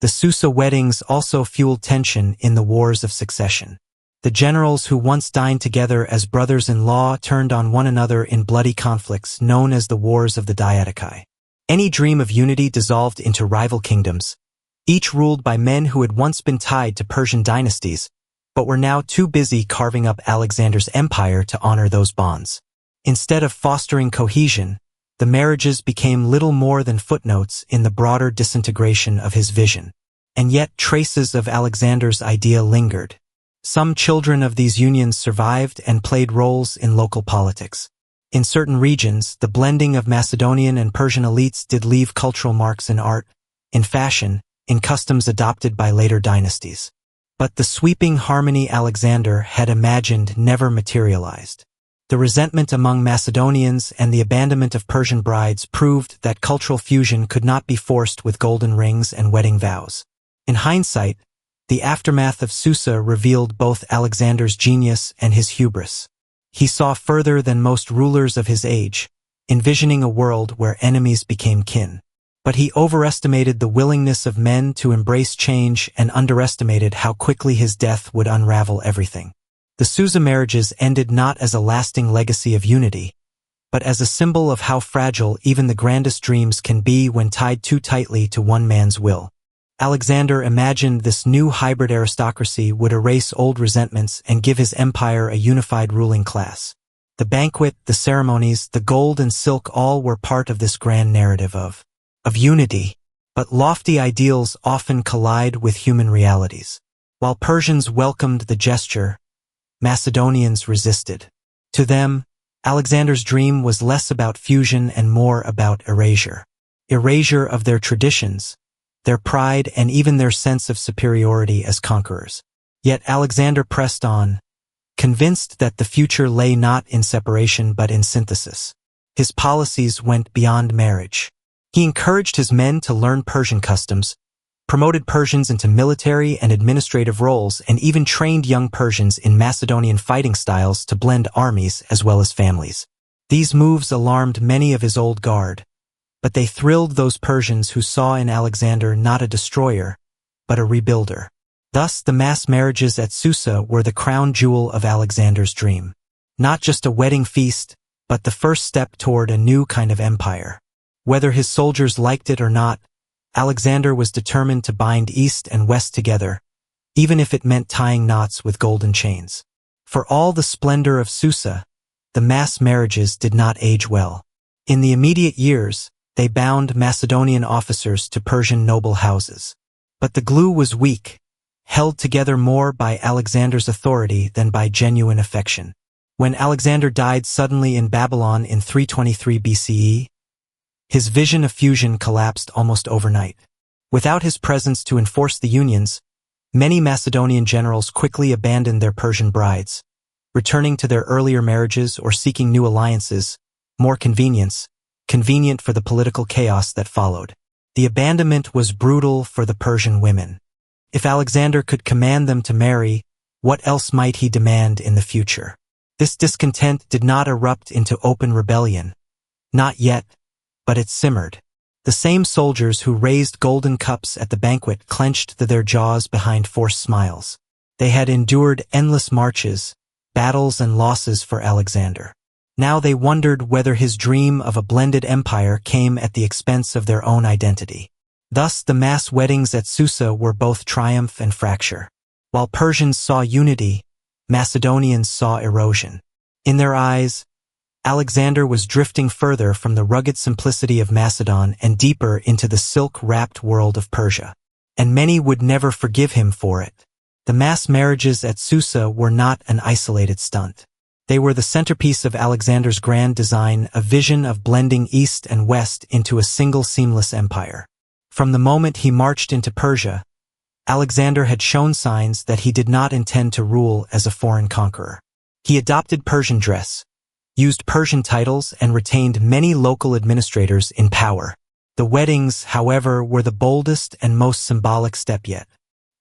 The Susa weddings also fueled tension in the wars of succession. The generals who once dined together as brothers-in-law turned on one another in bloody conflicts known as the Wars of the Diadochi. Any dream of unity dissolved into rival kingdoms, each ruled by men who had once been tied to Persian dynasties, but were now too busy carving up Alexander's empire to honor those bonds. Instead of fostering cohesion, the marriages became little more than footnotes in the broader disintegration of his vision. And yet traces of Alexander's idea lingered. Some children of these unions survived and played roles in local politics. In certain regions, the blending of Macedonian and Persian elites did leave cultural marks in art, in fashion, in customs adopted by later dynasties. But the sweeping harmony Alexander had imagined never materialized. The resentment among Macedonians and the abandonment of Persian brides proved that cultural fusion could not be forced with golden rings and wedding vows. In hindsight, the aftermath of Susa revealed both Alexander's genius and his hubris. He saw further than most rulers of his age, envisioning a world where enemies became kin. But he overestimated the willingness of men to embrace change and underestimated how quickly his death would unravel everything. The Susa marriages ended not as a lasting legacy of unity, but as a symbol of how fragile even the grandest dreams can be when tied too tightly to one man's will. Alexander imagined this new hybrid aristocracy would erase old resentments and give his empire a unified ruling class. The banquet, the ceremonies, the gold and silk all were part of this grand narrative of unity. But lofty ideals often collide with human realities. While Persians welcomed the gesture, Macedonians resisted. To them, Alexander's dream was less about fusion and more about erasure. Erasure of their traditions, their pride, and even their sense of superiority as conquerors. Yet Alexander pressed on, convinced that the future lay not in separation but in synthesis. His policies went beyond marriage. He encouraged his men to learn Persian customs, promoted Persians into military and administrative roles, and even trained young Persians in Macedonian fighting styles to blend armies as well as families. These moves alarmed many of his old guard, but they thrilled those Persians who saw in Alexander not a destroyer, but a rebuilder. Thus, the mass marriages at Susa were the crown jewel of Alexander's dream. Not just a wedding feast, but the first step toward a new kind of empire. Whether his soldiers liked it or not, Alexander was determined to bind East and West together, even if it meant tying knots with golden chains. For all the splendor of Susa, the mass marriages did not age well. In the immediate years, they bound Macedonian officers to Persian noble houses. But the glue was weak, held together more by Alexander's authority than by genuine affection. When Alexander died suddenly in Babylon in 323 BCE, his vision of fusion collapsed almost overnight. Without his presence to enforce the unions, many Macedonian generals quickly abandoned their Persian brides, returning to their earlier marriages or seeking new alliances, more convenient for the political chaos that followed. The abandonment was brutal for the Persian women. If Alexander could command them to marry, what else might he demand in the future? This discontent did not erupt into open rebellion. Not yet, but it simmered. The same soldiers who raised golden cups at the banquet clenched their jaws behind forced smiles. They had endured endless marches, battles and losses for Alexander. Now they wondered whether his dream of a blended empire came at the expense of their own identity. Thus the mass weddings at Susa were both triumph and fracture. While Persians saw unity, Macedonians saw erosion. In their eyes, Alexander was drifting further from the rugged simplicity of Macedon and deeper into the silk-wrapped world of Persia. And many would never forgive him for it. The mass marriages at Susa were not an isolated stunt. They were the centerpiece of Alexander's grand design, a vision of blending East and West into a single seamless empire. From the moment he marched into Persia, Alexander had shown signs that he did not intend to rule as a foreign conqueror. He adopted Persian dress, used Persian titles, and retained many local administrators in power. The weddings, however, were the boldest and most symbolic step yet.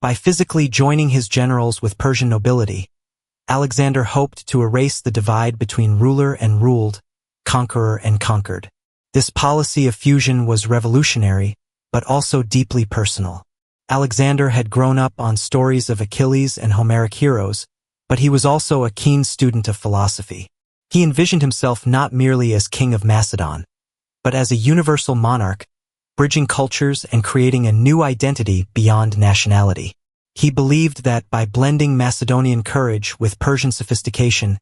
By physically joining his generals with Persian nobility, Alexander hoped to erase the divide between ruler and ruled, conqueror and conquered. This policy of fusion was revolutionary, but also deeply personal. Alexander had grown up on stories of Achilles and Homeric heroes, but he was also a keen student of philosophy. He envisioned himself not merely as king of Macedon, but as a universal monarch, bridging cultures and creating a new identity beyond nationality. He believed that by blending Macedonian courage with Persian sophistication,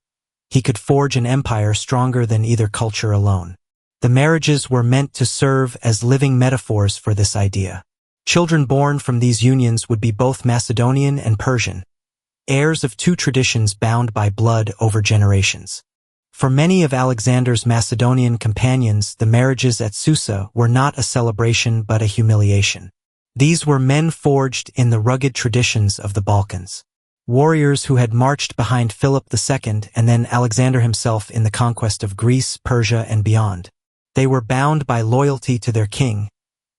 he could forge an empire stronger than either culture alone. The marriages were meant to serve as living metaphors for this idea. Children born from these unions would be both Macedonian and Persian, heirs of two traditions bound by blood over generations. For many of Alexander's Macedonian companions, the marriages at Susa were not a celebration but a humiliation. These were men forged in the rugged traditions of the Balkans. Warriors who had marched behind Philip II and then Alexander himself in the conquest of Greece, Persia, and beyond. They were bound by loyalty to their king,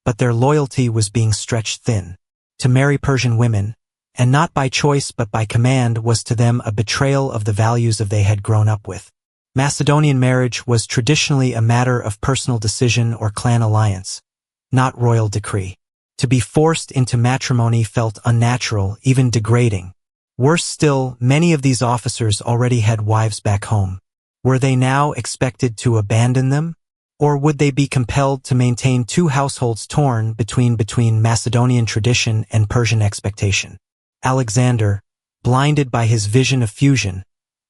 but their loyalty was being stretched thin. To marry Persian women, and not by choice but by command, was to them a betrayal of the values they had grown up with. Macedonian marriage was traditionally a matter of personal decision or clan alliance, not royal decree. To be forced into matrimony felt unnatural, even degrading. Worse still, many of these officers already had wives back home. Were they now expected to abandon them? Or would they be compelled to maintain two households torn between Macedonian tradition and Persian expectation? Alexander, blinded by his vision of fusion,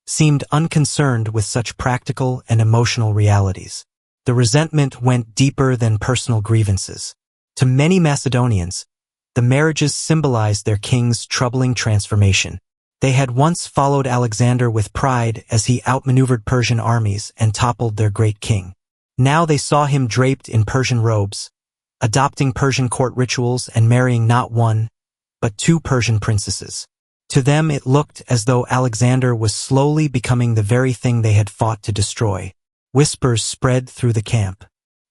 seemed unconcerned with such practical and emotional realities. The resentment went deeper than personal grievances. To many Macedonians, the marriages symbolized their king's troubling transformation. They had once followed Alexander with pride as he outmaneuvered Persian armies and toppled their great king. Now they saw him draped in Persian robes, adopting Persian court rituals and marrying not one, but two Persian princesses. To them it looked as though Alexander was slowly becoming the very thing they had fought to destroy. Whispers spread through the camp.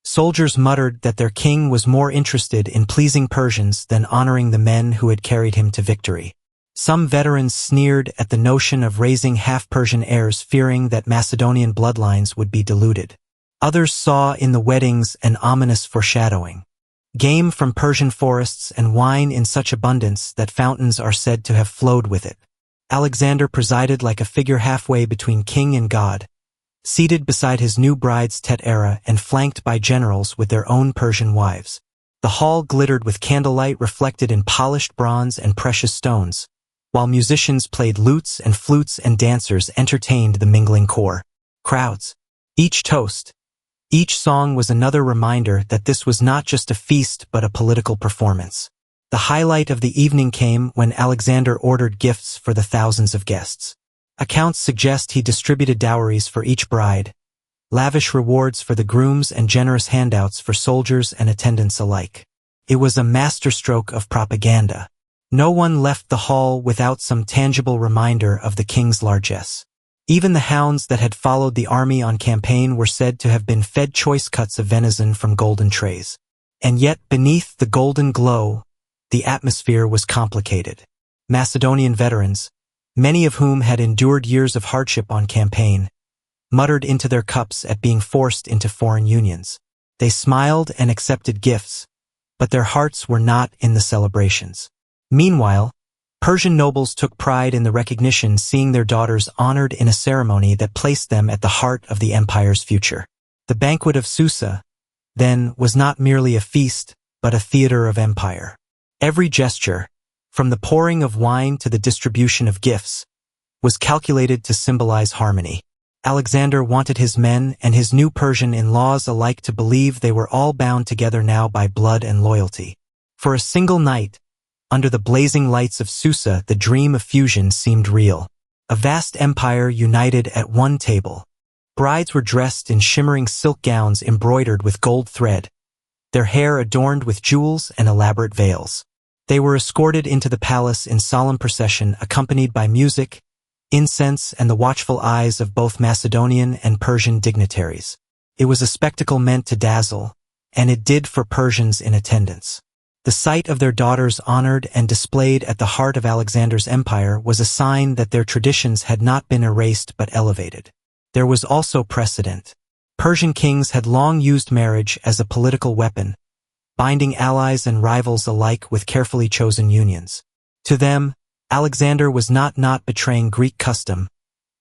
Soldiers muttered that their king was more interested in pleasing Persians than honoring the men who had carried him to victory. Some veterans sneered at the notion of raising half-Persian heirs, fearing that Macedonian bloodlines would be diluted. Others saw in the weddings an ominous foreshadowing. Game from Persian forests and wine in such abundance that fountains are said to have flowed with it. Alexander presided like a figure halfway between king and god, seated beside his new bride's tete-era and flanked by generals with their own Persian wives. The hall glittered with candlelight reflected in polished bronze and precious stones, while musicians played lutes and flutes and dancers entertained the mingling crowds. Each toast, each song was another reminder that this was not just a feast but a political performance. The highlight of the evening came when Alexander ordered gifts for the thousands of guests. Accounts suggest he distributed dowries for each bride, lavish rewards for the grooms and generous handouts for soldiers and attendants alike. It was a masterstroke of propaganda. No one left the hall without some tangible reminder of the king's largesse. Even the hounds that had followed the army on campaign were said to have been fed choice cuts of venison from golden trays. And yet, beneath the golden glow, the atmosphere was complicated. Macedonian veterans, many of whom had endured years of hardship on campaign, muttered into their cups at being forced into foreign unions. They smiled and accepted gifts, but their hearts were not in the celebrations. Meanwhile, Persian nobles took pride in the recognition, seeing their daughters honored in a ceremony that placed them at the heart of the empire's future. The banquet of Susa, then, was not merely a feast, but a theater of empire. Every gesture, from the pouring of wine to the distribution of gifts, was calculated to symbolize harmony. Alexander wanted his men and his new Persian in-laws alike to believe they were all bound together now by blood and loyalty. For a single night, under the blazing lights of Susa, the dream of fusion seemed real. A vast empire united at one table. Brides were dressed in shimmering silk gowns embroidered with gold thread, their hair adorned with jewels and elaborate veils. They were escorted into the palace in solemn procession, accompanied by music, incense, and the watchful eyes of both Macedonian and Persian dignitaries. It was a spectacle meant to dazzle, and it did for Persians in attendance. The sight of their daughters honored and displayed at the heart of Alexander's empire was a sign that their traditions had not been erased but elevated. There was also precedent. Persian kings had long used marriage as a political weapon, binding allies and rivals alike with carefully chosen unions. To them, Alexander was not betraying Greek custom,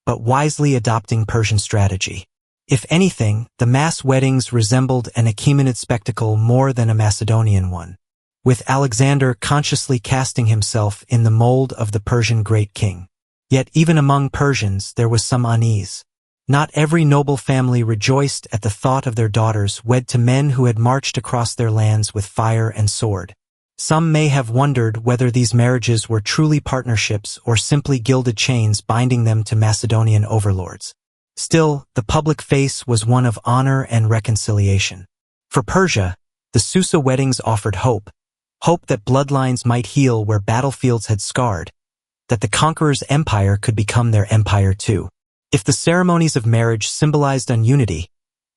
but wisely adopting Persian strategy. If anything, the mass weddings resembled an Achaemenid spectacle more than a Macedonian one, with Alexander consciously casting himself in the mold of the Persian great king. Yet even among Persians there was some unease. Not every noble family rejoiced at the thought of their daughters wed to men who had marched across their lands with fire and sword. Some may have wondered whether these marriages were truly partnerships or simply gilded chains binding them to Macedonian overlords. Still, the public face was one of honor and reconciliation. For Persia, the Susa weddings offered hope that bloodlines might heal where battlefields had scarred, that the conqueror's empire could become their empire too. If the ceremonies of marriage symbolized unity,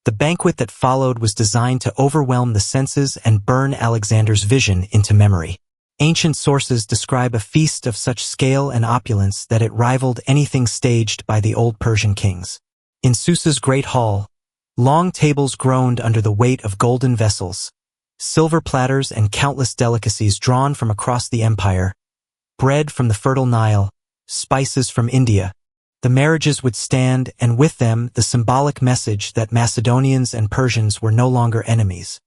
the banquet that followed was designed to overwhelm the senses and burn Alexander's vision into memory. Ancient sources describe a feast of such scale and opulence that it rivaled anything staged by the old Persian kings. In Susa's great hall, long tables groaned under the weight of golden vessels, silver platters and countless delicacies drawn from across the empire, bread from the fertile Nile, spices from India. The marriages would stand, and with them the symbolic message that Macedonians and Persians were no longer enemies,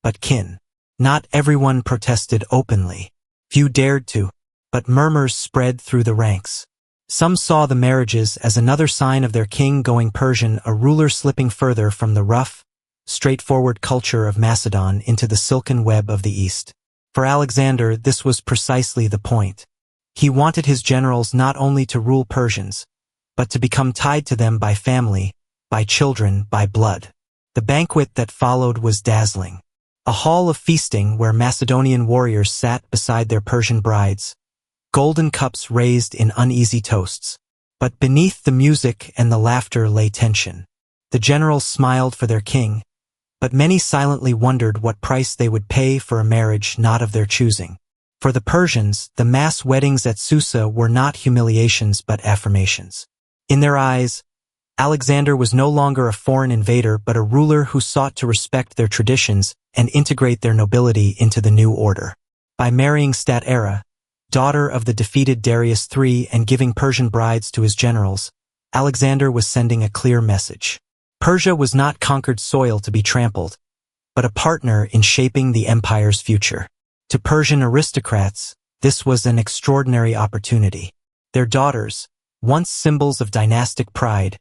but kin. Not everyone protested openly. Few dared to, but murmurs spread through the ranks. Some saw the marriages as another sign of their king going Persian, a ruler slipping further from the rough, straightforward culture of Macedon into the silken web of the East. For Alexander, this was precisely the point. He wanted his generals not only to rule Persians, but to become tied to them by family, by children, by blood. The banquet that followed was dazzling. A hall of feasting where Macedonian warriors sat beside their Persian brides, golden cups raised in uneasy toasts. But beneath the music and the laughter lay tension. The generals smiled for their king, but many silently wondered what price they would pay for a marriage not of their choosing. For the Persians, the mass weddings at Susa were not humiliations but affirmations. In their eyes, Alexander was no longer a foreign invader but a ruler who sought to respect their traditions and integrate their nobility into the new order. By marrying Statera, daughter of the defeated Darius III, and giving Persian brides to his generals, Alexander was sending a clear message. Persia was not conquered soil to be trampled, but a partner in shaping the empire's future. To Persian aristocrats, this was an extraordinary opportunity. Their daughters, once symbols of dynastic pride,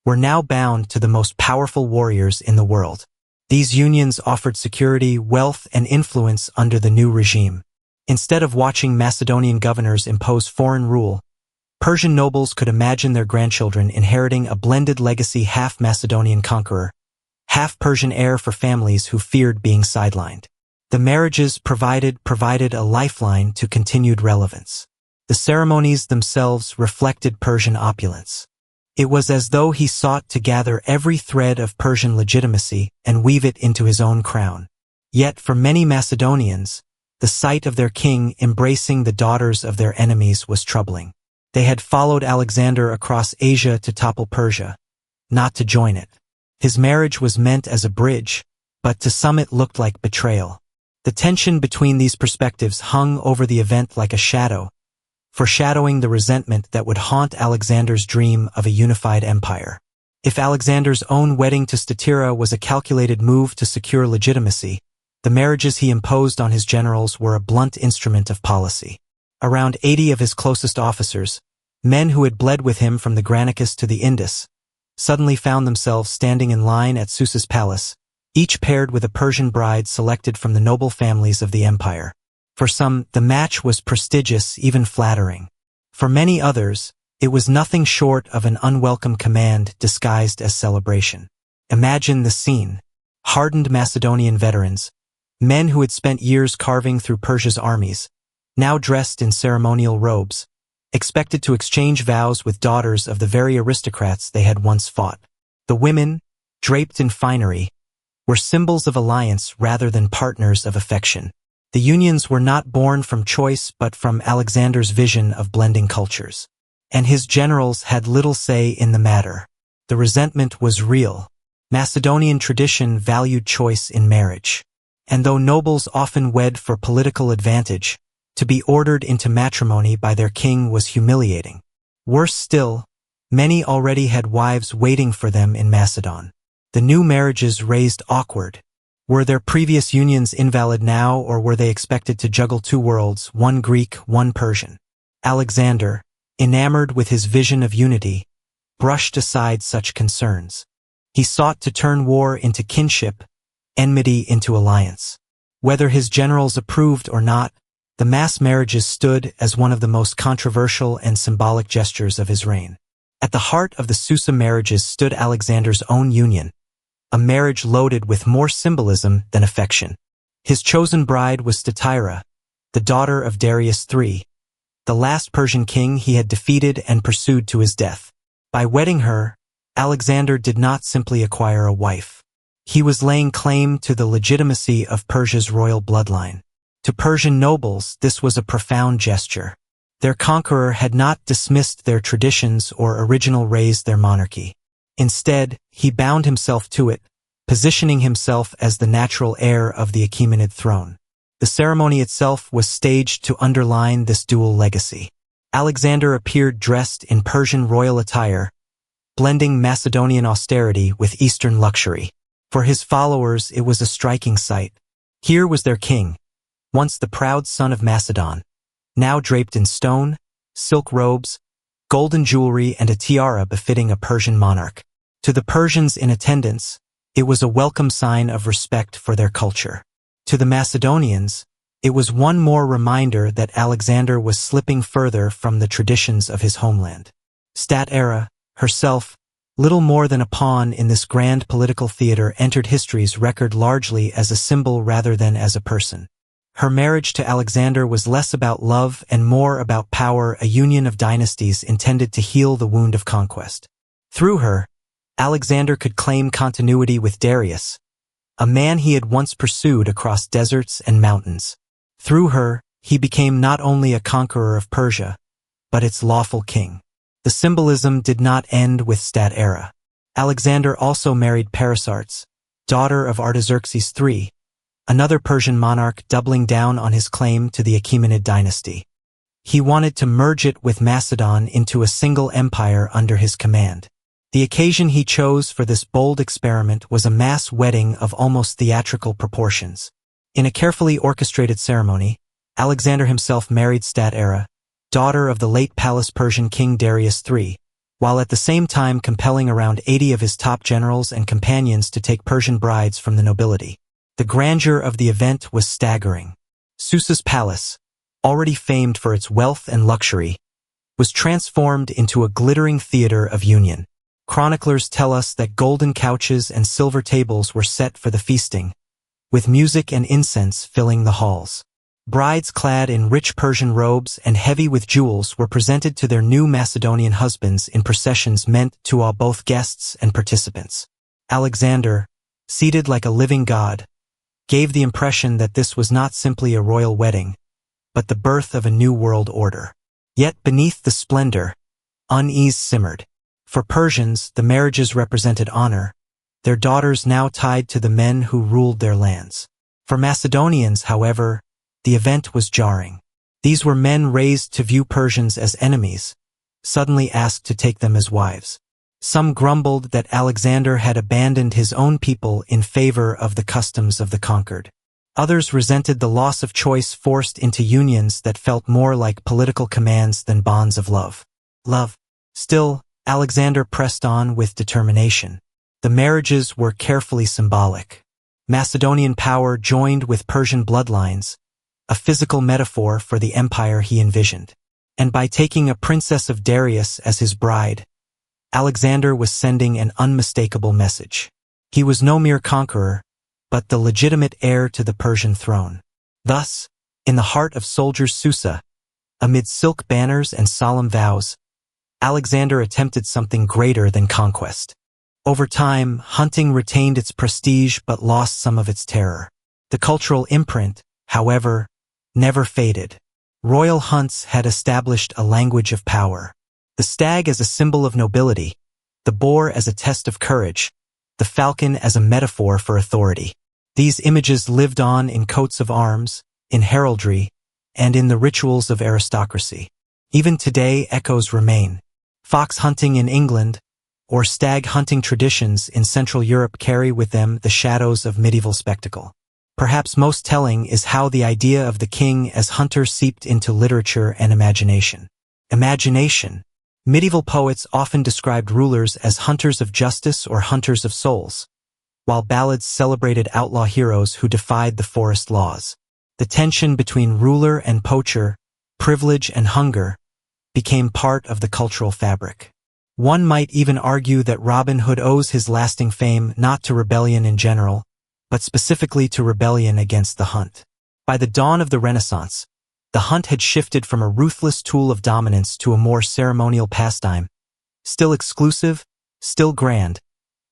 were now bound to the most powerful warriors in the world. These unions offered security, wealth, and influence under the new regime. Instead of watching Macedonian governors impose foreign rule, Persian nobles could imagine their grandchildren inheriting a blended legacy, half Macedonian conqueror, half Persian heir for families who feared being sidelined. The marriages provided a lifeline to continued relevance. The ceremonies themselves reflected Persian opulence. It was as though he sought to gather every thread of Persian legitimacy and weave it into his own crown. Yet for many Macedonians, the sight of their king embracing the daughters of their enemies was troubling. They had followed Alexander across Asia to topple Persia, not to join it. His marriage was meant as a bridge, but to some it looked like betrayal. The tension between these perspectives hung over the event like a shadow, foreshadowing the resentment that would haunt Alexander's dream of a unified empire. If Alexander's own wedding to Statera was a calculated move to secure legitimacy, the marriages he imposed on his generals were a blunt instrument of policy. Around 80 of his closest officers, men who had bled with him from the Granicus to the Indus, suddenly found themselves standing in line at Susa's palace, each paired with a Persian bride selected from the noble families of the empire. For some, the match was prestigious, even flattering. For many others, it was nothing short of an unwelcome command disguised as celebration. Imagine the scene. Hardened Macedonian veterans, men who had spent years carving through Persia's armies, now dressed in ceremonial robes, expected to exchange vows with daughters of the very aristocrats they had once fought. The women, draped in finery, were symbols of alliance rather than partners of affection. The unions were not born from choice but from Alexander's vision of blending cultures. And his generals had little say in the matter. The resentment was real. Macedonian tradition valued choice in marriage. And though nobles often wed for political advantage, to be ordered into matrimony by their king was humiliating. Worse still, many already had wives waiting for them in Macedon. The new marriages raised awkward. Were their previous unions invalid now, or were they expected to juggle two worlds, one Greek, one Persian? Alexander, enamored with his vision of unity, brushed aside such concerns. He sought to turn war into kinship, enmity into alliance. Whether his generals approved or not, the mass marriages stood as one of the most controversial and symbolic gestures of his reign. At the heart of the Susa marriages stood Alexander's own union, a marriage loaded with more symbolism than affection. His chosen bride was Statira, the daughter of Darius III, the last Persian king he had defeated and pursued to his death. By wedding her, Alexander did not simply acquire a wife. He was laying claim to the legitimacy of Persia's royal bloodline. To Persian nobles, this was a profound gesture. Their conqueror had not dismissed their traditions or originally raised their monarchy. Instead, he bound himself to it, positioning himself as the natural heir of the Achaemenid throne. The ceremony itself was staged to underline this dual legacy. Alexander appeared dressed in Persian royal attire, blending Macedonian austerity with Eastern luxury. For his followers, it was a striking sight. Here was their king, once the proud son of Macedon, now draped in stone, silk robes, golden jewelry, and a tiara befitting a Persian monarch. To the Persians in attendance, it was a welcome sign of respect for their culture. To the Macedonians, it was one more reminder that Alexander was slipping further from the traditions of his homeland. Statira, herself, little more than a pawn in this grand political theater, entered history's record largely as a symbol rather than as a person. Her marriage to Alexander was less about love and more about power, a union of dynasties intended to heal the wound of conquest. Through her, Alexander could claim continuity with Darius, a man he had once pursued across deserts and mountains. Through her, he became not only a conqueror of Persia, but its lawful king. The symbolism did not end with Statira. Alexander also married Parisartes, daughter of Artaxerxes III, another Persian monarch, doubling down on his claim to the Achaemenid dynasty. He wanted to merge it with Macedon into a single empire under his command. The occasion he chose for this bold experiment was a mass wedding of almost theatrical proportions. In a carefully orchestrated ceremony, Alexander himself married Statira, daughter of the late palace Persian king Darius III, while at the same time compelling around 80 of his top generals and companions to take Persian brides from the nobility. The grandeur of the event was staggering. Susa's palace, already famed for its wealth and luxury, was transformed into a glittering theater of union. Chroniclers tell us that golden couches and silver tables were set for the feasting, with music and incense filling the halls. Brides clad in rich Persian robes and heavy with jewels were presented to their new Macedonian husbands in processions meant to awe both guests and participants. Alexander, seated like a living god, gave the impression that this was not simply a royal wedding, but the birth of a new world order. Yet beneath the splendor, unease simmered. For Persians, the marriages represented honor, their daughters now tied to the men who ruled their lands. For Macedonians, however, the event was jarring. These were men raised to view Persians as enemies, suddenly asked to take them as wives. Some grumbled that Alexander had abandoned his own people in favor of the customs of the conquered. Others resented the loss of choice forced into unions that felt more like political commands than bonds of love. Still, Alexander pressed on with determination. The marriages were carefully symbolic. Macedonian power joined with Persian bloodlines, a physical metaphor for the empire he envisioned. And by taking a princess of Darius as his bride, Alexander was sending an unmistakable message. He was no mere conqueror, but the legitimate heir to the Persian throne. Thus, in the heart of soldiers' Susa, amid silk banners and solemn vows, Alexander attempted something greater than conquest. Over time, hunting retained its prestige but lost some of its terror. The cultural imprint, however, never faded. Royal hunts had established a language of power. The stag as a symbol of nobility, the boar as a test of courage, the falcon as a metaphor for authority. These images lived on in coats of arms, in heraldry, and in the rituals of aristocracy. Even today, echoes remain. Fox hunting in England or stag hunting traditions in Central Europe carry with them the shadows of medieval spectacle. Perhaps most telling is how the idea of the king as hunter seeped into literature and imagination. Imagination. Medieval poets often described rulers as hunters of justice or hunters of souls, while ballads celebrated outlaw heroes who defied the forest laws. The tension between ruler and poacher, privilege and hunger, became part of the cultural fabric. One might even argue that Robin Hood owes his lasting fame not to rebellion in general, but specifically to rebellion against the hunt. By the dawn of the Renaissance, the hunt had shifted from a ruthless tool of dominance to a more ceremonial pastime, still exclusive, still grand,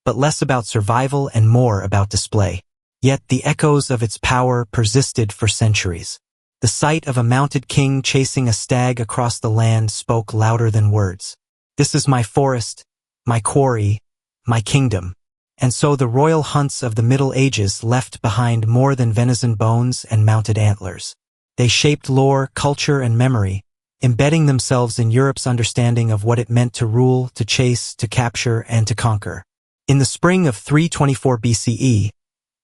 but less about survival and more about display. Yet the echoes of its power persisted for centuries. The sight of a mounted king chasing a stag across the land spoke louder than words. This is my forest, my quarry, my kingdom. And so the royal hunts of the Middle Ages left behind more than venison bones and mounted antlers. They shaped lore, culture, and memory, embedding themselves in Europe's understanding of what it meant to rule, to chase, to capture, and to conquer. In the spring of 324 BCE,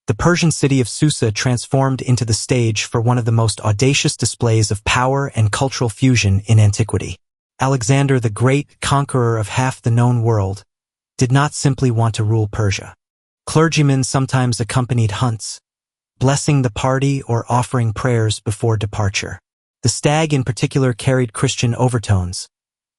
the Persian city of Susa transformed into the stage for one of the most audacious displays of power and cultural fusion in antiquity. Alexander the Great, conqueror of half the known world, did not simply want to rule Persia. Clergymen sometimes accompanied hunts, blessing the party or offering prayers before departure. The stag in particular carried Christian overtones,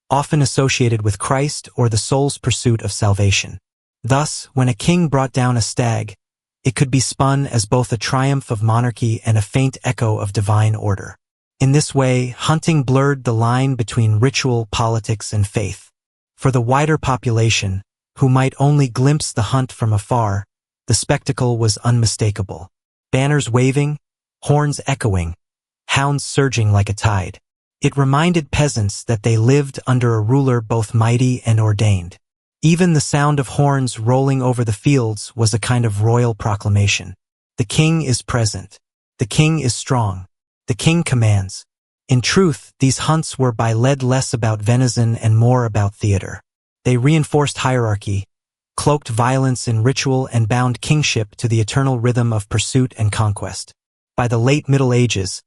often associated with Christ or the soul's pursuit of salvation. Thus, when a king brought down a stag, it could be spun as both a triumph of monarchy and a faint echo of divine order. In this way, hunting blurred the line between ritual, politics, and faith. For the wider population, who might only glimpse the hunt from afar, the spectacle was unmistakable. Banners waving, horns echoing, hounds surging like a tide. It reminded peasants that they lived under a ruler both mighty and ordained. Even the sound of horns rolling over the fields was a kind of royal proclamation. The king is present. The king is strong. The king commands. In truth, these hunts were by lead less about venison and more about theater. They reinforced hierarchy, cloaked violence in ritual, and bound kingship to the eternal rhythm of pursuit and conquest. By the late Middle Ages,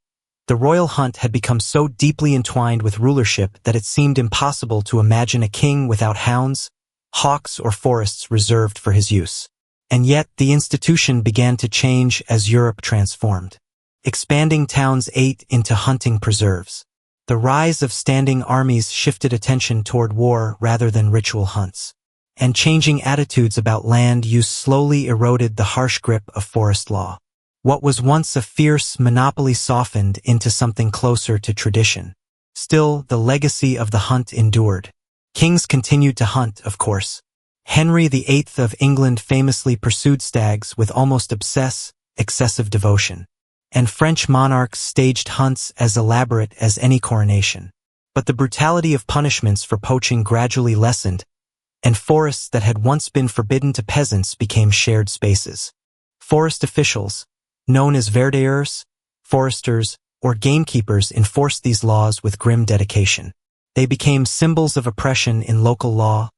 the royal hunt had become so deeply entwined with rulership that it seemed impossible to imagine a king without hounds, hawks, or forests reserved for his use. And yet the institution began to change as Europe transformed. Expanding towns ate into hunting preserves. The rise of standing armies shifted attention toward war rather than ritual hunts. And changing attitudes about land use slowly eroded the harsh grip of forest law. What was once a fierce monopoly softened into something closer to tradition. Still, the legacy of the hunt endured. Kings continued to hunt, of course. Henry VIII of England famously pursued stags with almost excessive devotion. And French monarchs staged hunts as elaborate as any coronation. But the brutality of punishments for poaching gradually lessened, and forests that had once been forbidden to peasants became shared spaces. Forest officials, known as verdeers, foresters, or gamekeepers, enforced these laws with grim dedication. They became symbols of oppression in local law,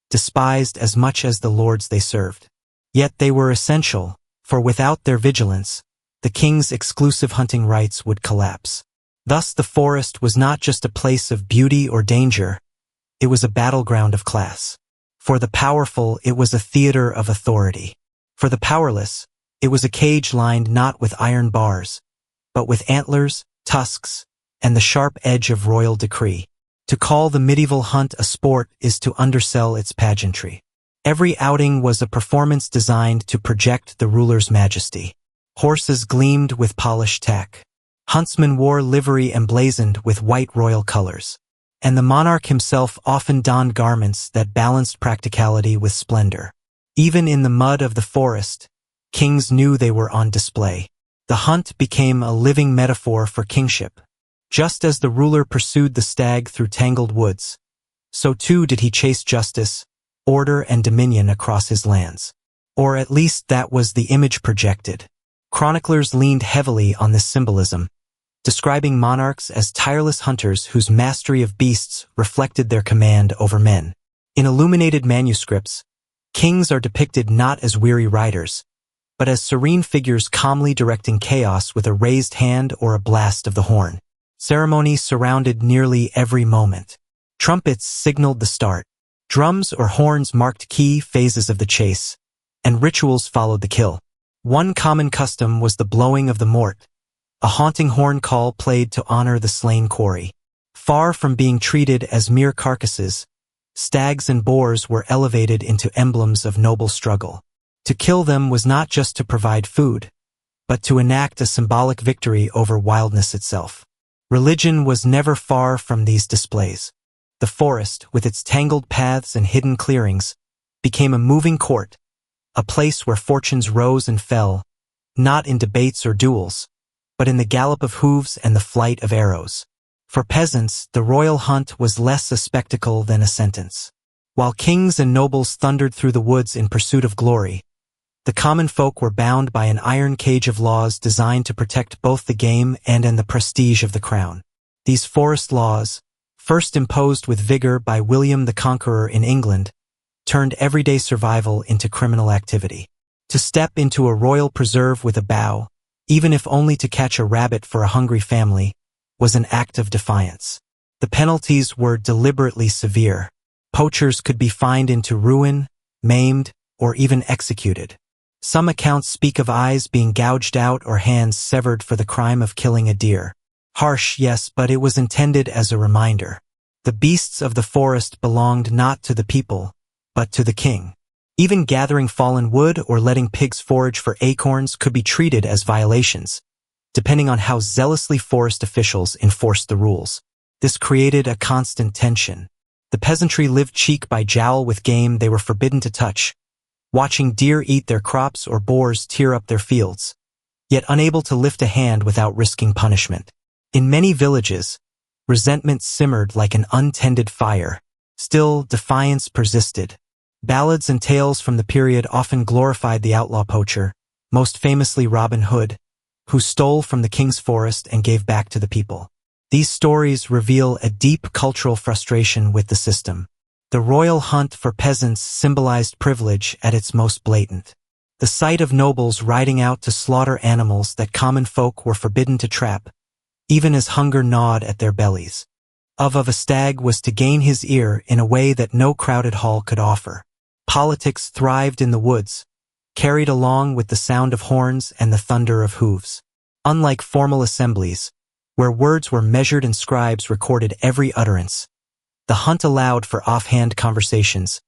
despised as much as the lords they served. Yet they were essential, for without their vigilance, the king's exclusive hunting rights would collapse. Thus the forest was not just a place of beauty or danger, it was a battleground of class. For the powerful, it was a theater of authority. For the powerless, it was a cage lined not with iron bars, but with antlers, tusks, and the sharp edge of royal decree. To call the medieval hunt a sport is to undersell its pageantry. Every outing was a performance designed to project the ruler's majesty. Horses gleamed with polished tack. Huntsmen wore livery emblazoned with white royal colors. And the monarch himself often donned garments that balanced practicality with splendor. Even in the mud of the forest, kings knew they were on display. The hunt became a living metaphor for kingship. Just as the ruler pursued the stag through tangled woods, so too did he chase justice, order, and dominion across his lands. Or at least that was the image projected. Chroniclers leaned heavily on this symbolism, describing monarchs as tireless hunters whose mastery of beasts reflected their command over men. In illuminated manuscripts, kings are depicted not as weary riders, but as serene figures calmly directing chaos with a raised hand or a blast of the horn. Ceremony surrounded nearly every moment. Trumpets signaled the start. Drums or horns marked key phases of the chase, and rituals followed the kill. One common custom was the blowing of the mort, a haunting horn call played to honor the slain quarry. Far from being treated as mere carcasses, stags and boars were elevated into emblems of noble struggle. To kill them was not just to provide food, but to enact a symbolic victory over wildness itself. Religion was never far from these displays. The forest, with its tangled paths and hidden clearings, became a moving court, a place where fortunes rose and fell, not in debates or duels, but in the gallop of hooves and the flight of arrows. For peasants, the royal hunt was less a spectacle than a sentence. While kings and nobles thundered through the woods in pursuit of glory, the common folk were bound by an iron cage of laws designed to protect both the game and the prestige of the crown. These forest laws, first imposed with vigor by William the Conqueror in England, turned everyday survival into criminal activity. To step into a royal preserve with a bow, even if only to catch a rabbit for a hungry family, was an act of defiance. The penalties were deliberately severe. Poachers could be fined into ruin, maimed, or even executed. Some accounts speak of eyes being gouged out or hands severed for the crime of killing a deer. Harsh, yes, but it was intended as a reminder. The beasts of the forest belonged not to the people, but to the king. Even gathering fallen wood or letting pigs forage for acorns could be treated as violations, depending on how zealously forest officials enforced the rules. This created a constant tension. The peasantry lived cheek by jowl with game they were forbidden to touch, watching deer eat their crops or boars tear up their fields, yet unable to lift a hand without risking punishment. In many villages, resentment simmered like an untended fire. Still, defiance persisted. Ballads and tales from the period often glorified the outlaw poacher, most famously Robin Hood, who stole from the king's forest and gave back to the people. These stories reveal a deep cultural frustration with the system. The royal hunt for peasants symbolized privilege at its most blatant. The sight of nobles riding out to slaughter animals that common folk were forbidden to trap, even as hunger gnawed at their bellies. Of a stag was to gain his ear in a way that no crowded hall could offer. Politics thrived in the woods, carried along with the sound of horns and the thunder of hooves. Unlike formal assemblies, where words were measured and scribes recorded every utterance, the hunt allowed for offhand conversations,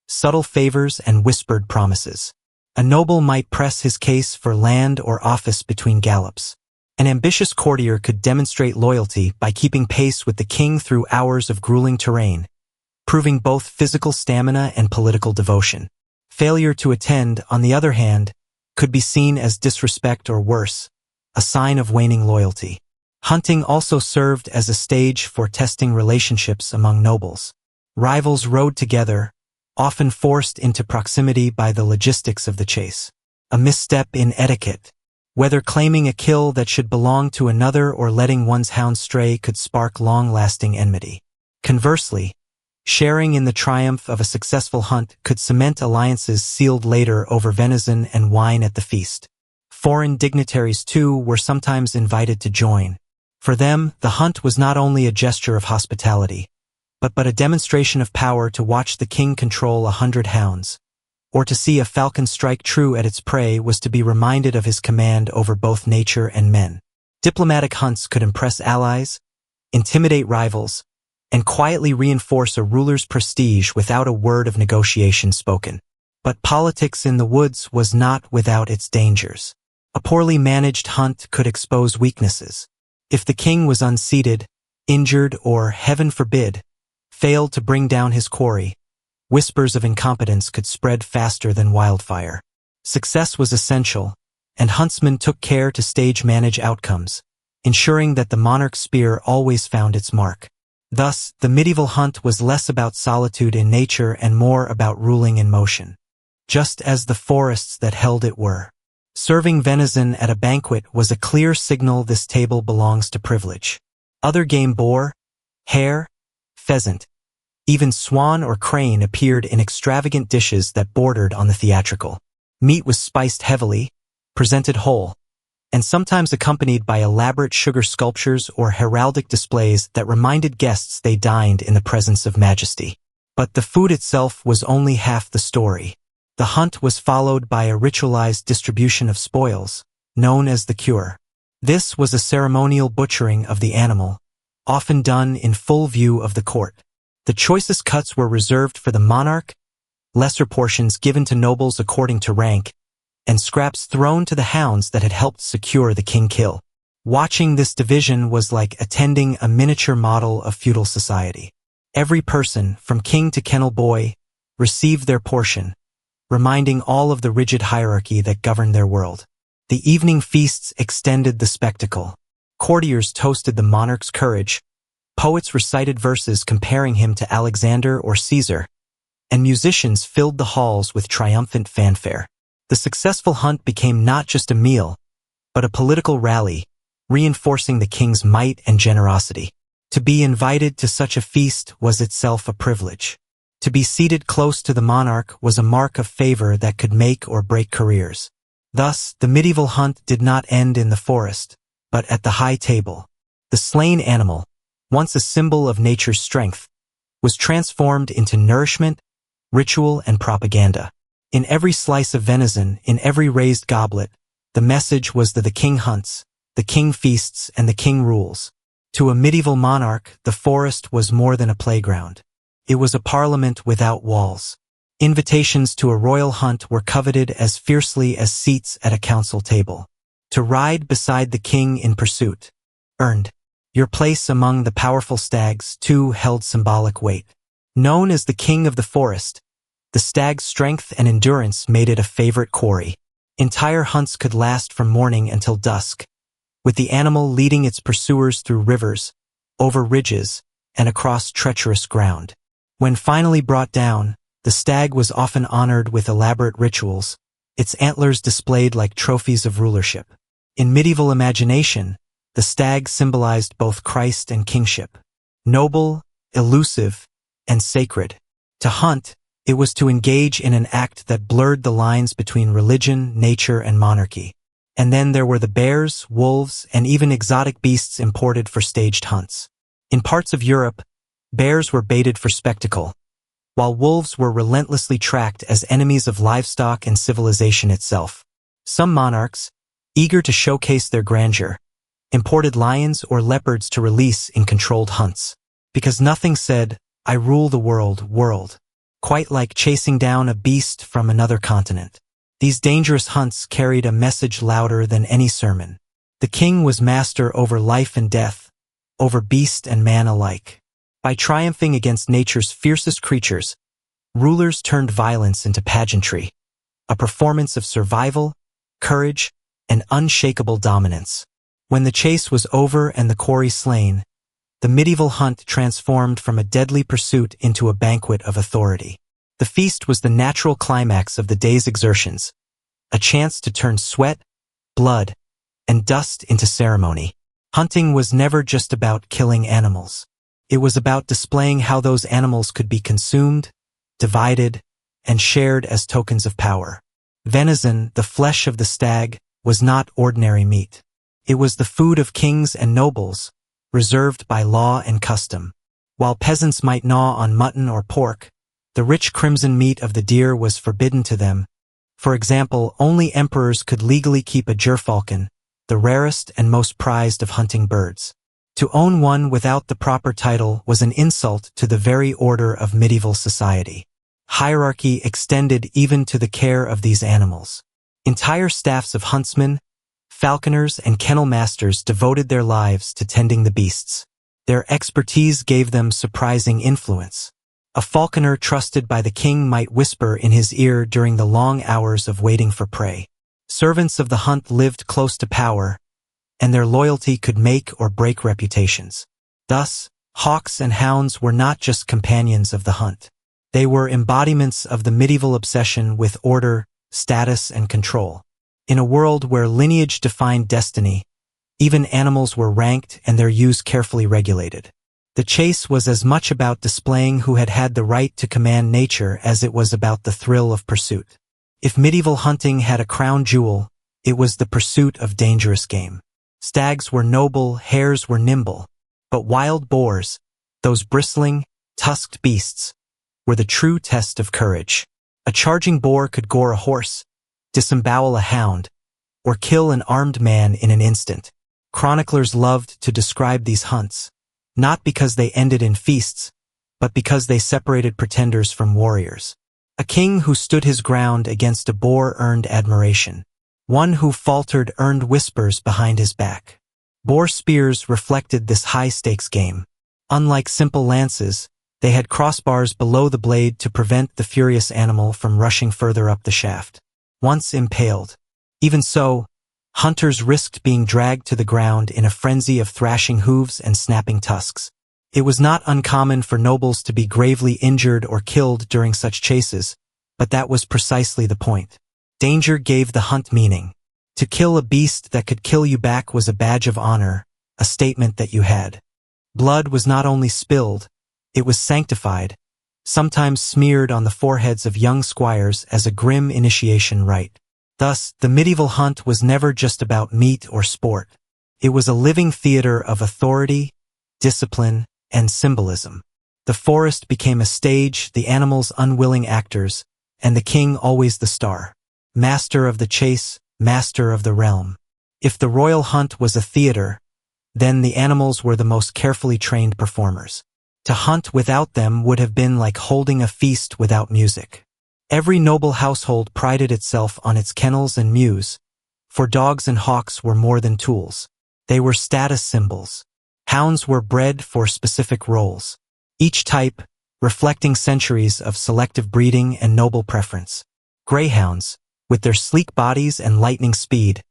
subtle favors, and whispered promises. A noble might press his case for land or office between gallops. An ambitious courtier could demonstrate loyalty by keeping pace with the king through hours of grueling terrain, proving both physical stamina and political devotion. Failure to attend, on the other hand, could be seen as disrespect or worse, a sign of waning loyalty. Hunting also served as a stage for testing relationships among nobles. Rivals rode together, often forced into proximity by the logistics of the chase. A misstep in etiquette, whether claiming a kill that should belong to another or letting one's hound stray, could spark long-lasting enmity. Conversely, sharing in the triumph of a successful hunt could cement alliances sealed later over venison and wine at the feast. Foreign dignitaries, too, were sometimes invited to join. For them, the hunt was not only a gesture of hospitality, but a demonstration of power. To watch the king control 100 hounds, or to see a falcon strike true at its prey, was to be reminded of his command over both nature and men. Diplomatic hunts could impress allies, intimidate rivals, and quietly reinforce a ruler's prestige without a word of negotiation spoken. But politics in the woods was not without its dangers. A poorly managed hunt could expose weaknesses. If the king was unseated, injured, or, heaven forbid, failed to bring down his quarry, whispers of incompetence could spread faster than wildfire. Success was essential, and huntsmen took care to stage manage outcomes, ensuring that the monarch's spear always found its mark. Thus, the medieval hunt was less about solitude in nature and more about ruling in motion. just as the forests that held it were. Serving venison at a banquet was a clear signal this table belongs to privilege. Other game boar, hare, pheasant, even swan or crane appeared in extravagant dishes that bordered on the theatrical. Meat was spiced heavily, presented whole, and sometimes accompanied by elaborate sugar sculptures or heraldic displays that reminded guests they dined in the presence of majesty. But the food itself was only half the story. The hunt was followed by a ritualized distribution of spoils, known as the cure. This was a ceremonial butchering of the animal, often done in full view of the court. The choicest cuts were reserved for the monarch, lesser portions given to nobles according to rank, and scraps thrown to the hounds that had helped secure the king kill. Watching this division was like attending a miniature model of feudal society. Every person, from king to kennel boy, received their portion, reminding all of the rigid hierarchy that governed their world. The evening feasts extended the spectacle. Courtiers toasted the monarch's courage, poets recited verses comparing him to Alexander or Caesar, and musicians filled the halls with triumphant fanfare. The successful hunt became not just a meal, but a political rally, reinforcing the king's might and generosity. To be invited to such a feast was itself a privilege. To be seated close to the monarch was a mark of favor that could make or break careers. Thus, the medieval hunt did not end in the forest, but at the high table. The slain animal, once a symbol of nature's strength, was transformed into nourishment, ritual, and propaganda. In every slice of venison, in every raised goblet, the message was that the king hunts, the king feasts, and the king rules. To a medieval monarch, the forest was more than a playground. It was a parliament without walls. Invitations to a royal hunt were coveted as fiercely as seats at a council table. To ride beside the king in pursuit earned your place among the powerful stags, too, held symbolic weight. Known as the king of the forest, the stag's strength and endurance made it a favorite quarry. Entire hunts could last from morning until dusk, with the animal leading its pursuers through rivers, over ridges, and across treacherous ground. When finally brought down, the stag was often honored with elaborate rituals, its antlers displayed like trophies of rulership. In medieval imagination, the stag symbolized both Christ and kingship. Noble, elusive, and sacred. To hunt, it was to engage in an act that blurred the lines between religion, nature, and monarchy. And then there were the bears, wolves, and even exotic beasts imported for staged hunts. In parts of Europe, bears were baited for spectacle, while wolves were relentlessly tracked as enemies of livestock and civilization itself. Some monarchs, eager to showcase their grandeur, imported lions or leopards to release in controlled hunts. Because nothing said, "I rule the world," quite like chasing down a beast from another continent. These dangerous hunts carried a message louder than any sermon. The king was master over life and death, over beast and man alike. By triumphing against nature's fiercest creatures, rulers turned violence into pageantry, a performance of survival, courage, and unshakable dominance. When the chase was over and the quarry slain, the medieval hunt transformed from a deadly pursuit into a banquet of authority. The feast was the natural climax of the day's exertions, a chance to turn sweat, blood, and dust into ceremony. Hunting was never just about killing animals. It was about displaying how those animals could be consumed, divided, and shared as tokens of power. Venison, the flesh of the stag, was not ordinary meat. It was the food of kings and nobles, reserved by law and custom. While peasants might gnaw on mutton or pork, the rich crimson meat of the deer was forbidden to them. For example, only emperors could legally keep a gerfalcon, the rarest and most prized of hunting birds. To own one without the proper title was an insult to the very order of medieval society. Hierarchy extended even to the care of these animals. Entire staffs of huntsmen, falconers, and kennel masters devoted their lives to tending the beasts. Their expertise gave them surprising influence. A falconer trusted by the king might whisper in his ear during the long hours of waiting for prey. Servants of the hunt lived close to power, and their loyalty could make or break reputations. Thus, hawks and hounds were not just companions of the hunt. They were embodiments of the medieval obsession with order, status, and control. In a world where lineage defined destiny, even animals were ranked and their use carefully regulated. The chase was as much about displaying who had had the right to command nature as it was about the thrill of pursuit. If medieval hunting had a crown jewel, it was the pursuit of dangerous game. Stags were noble, hares were nimble, but wild boars, those bristling, tusked beasts, were the true test of courage. A charging boar could gore a horse, disembowel a hound, or kill an armed man in an instant. Chroniclers loved to describe these hunts, not because they ended in feasts, but because they separated pretenders from warriors. A king who stood his ground against a boar earned admiration. One who faltered earned whispers behind his back. Boar spears reflected this high-stakes game. Unlike simple lances, they had crossbars below the blade to prevent the furious animal from rushing further up the shaft. Once impaled, even so, hunters risked being dragged to the ground in a frenzy of thrashing hooves and snapping tusks. It was not uncommon for nobles to be gravely injured or killed during such chases, but that was precisely the point. Danger gave the hunt meaning. To kill a beast that could kill you back was a badge of honor, a statement that you had. Blood was not only spilled, it was sanctified, sometimes smeared on the foreheads of young squires as a grim initiation rite. Thus, the medieval hunt was never just about meat or sport. It was a living theater of authority, discipline, and symbolism. The forest became a stage, the animals unwilling actors, and the king always the star. Master of the chase, master of the realm. If the royal hunt was a theater, then the animals were the most carefully trained performers. To hunt without them would have been like holding a feast without music. Every noble household prided itself on its kennels and mews, for dogs and hawks were more than tools. They were status symbols. Hounds were bred for specific roles, each type reflecting centuries of selective breeding and noble preference. Greyhounds, with their sleek bodies and lightning speed,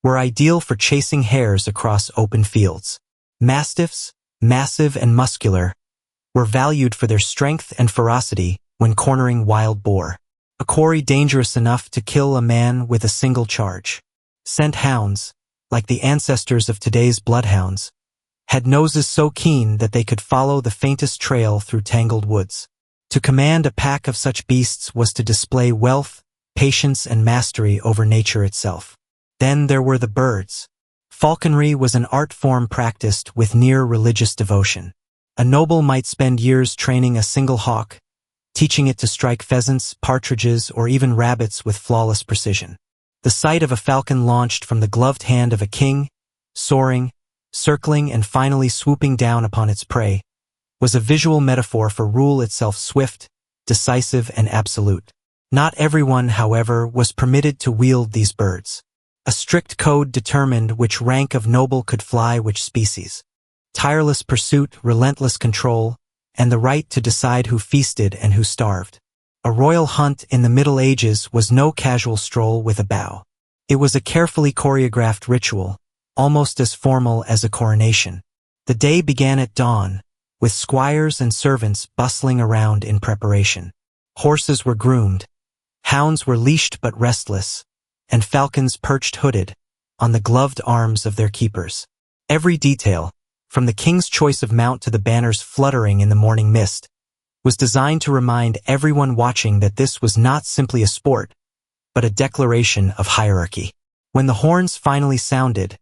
were ideal for chasing hares across open fields. Mastiffs, massive and muscular, were valued for their strength and ferocity when cornering wild boar. A quarry dangerous enough to kill a man with a single charge. Scent hounds, like the ancestors of today's bloodhounds, had noses so keen that they could follow the faintest trail through tangled woods. To command a pack of such beasts was to display wealth, patience, and mastery over nature itself. Then there were the birds. Falconry was an art form practiced with near religious devotion. A noble might spend years training a single hawk, teaching it to strike pheasants, partridges, or even rabbits with flawless precision. The sight of a falcon launched from the gloved hand of a king, soaring, circling, and finally swooping down upon its prey, was a visual metaphor for rule itself swift, decisive, and absolute. Not everyone, however, was permitted to wield these birds. A strict code determined which rank of noble could fly which species. Tireless pursuit, relentless control, and the right to decide who feasted and who starved. A royal hunt in the Middle Ages was no casual stroll with a bow. It was a carefully choreographed ritual, almost as formal as a coronation. The day began at dawn, with squires and servants bustling around in preparation. Horses were groomed, hounds were leashed but restless, and falcons perched hooded on the gloved arms of their keepers. Every detail, from the king's choice of mount to the banners fluttering in the morning mist, was designed to remind everyone watching that this was not simply a sport, but a declaration of hierarchy. When the horns finally sounded,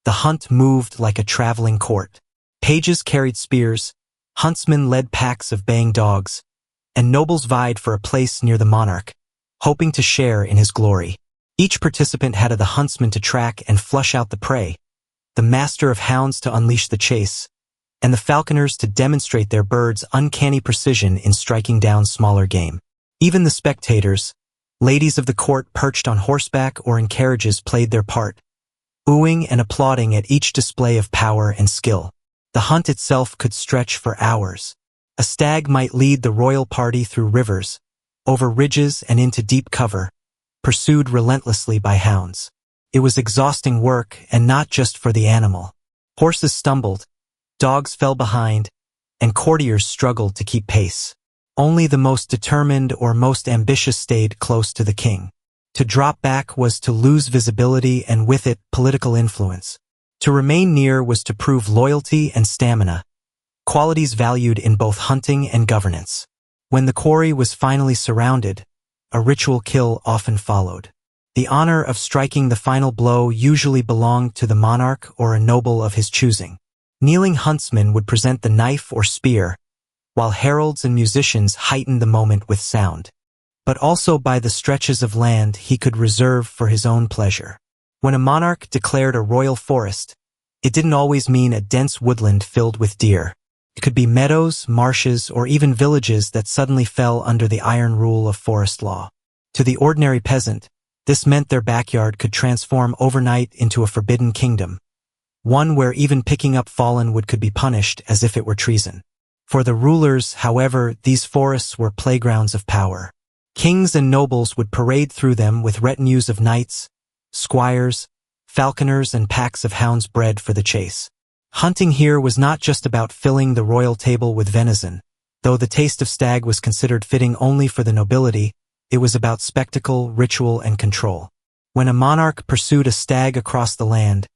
the hunt moved like a traveling court. Pages carried spears, huntsmen led packs of baying dogs, and nobles vied for a place near the monarch, hoping to share in his glory. Each participant had the huntsman to track and flush out the prey, the master of hounds to unleash the chase, and the falconers to demonstrate their birds' uncanny precision in striking down smaller game. Even the spectators, ladies of the court perched on horseback or in carriages, played their part, oohing and applauding at each display of power and skill. The hunt itself could stretch for hours. A stag might lead the royal party through rivers, over ridges and into deep cover, pursued relentlessly by hounds. It was exhausting work, and not just for the animal. Horses stumbled, dogs fell behind, and courtiers struggled to keep pace. Only the most determined or most ambitious stayed close to the king. To drop back was to lose visibility and with it, political influence. To remain near was to prove loyalty and stamina, qualities valued in both hunting and governance. When the quarry was finally surrounded, a ritual kill often followed. The honor of striking the final blow usually belonged to the monarch or a noble of his choosing. Kneeling huntsmen would present the knife or spear, while heralds and musicians heightened the moment with sound. But also by the stretches of land he could reserve for his own pleasure. When a monarch declared a royal forest, it didn't always mean a dense woodland filled with deer. It could be meadows, marshes, or even villages that suddenly fell under the iron rule of forest law. To the ordinary peasant, this meant their backyard could transform overnight into a forbidden kingdom, one where even picking up fallen wood could be punished as if it were treason. For the rulers, however, these forests were playgrounds of power. Kings and nobles would parade through them with retinues of knights, squires, falconers, and packs of hounds bred for the chase. Hunting here was not just about filling the royal table with venison. Though the taste of stag was considered fitting only for the nobility, it was about spectacle, ritual, and control. When a monarch pursued a stag across the land,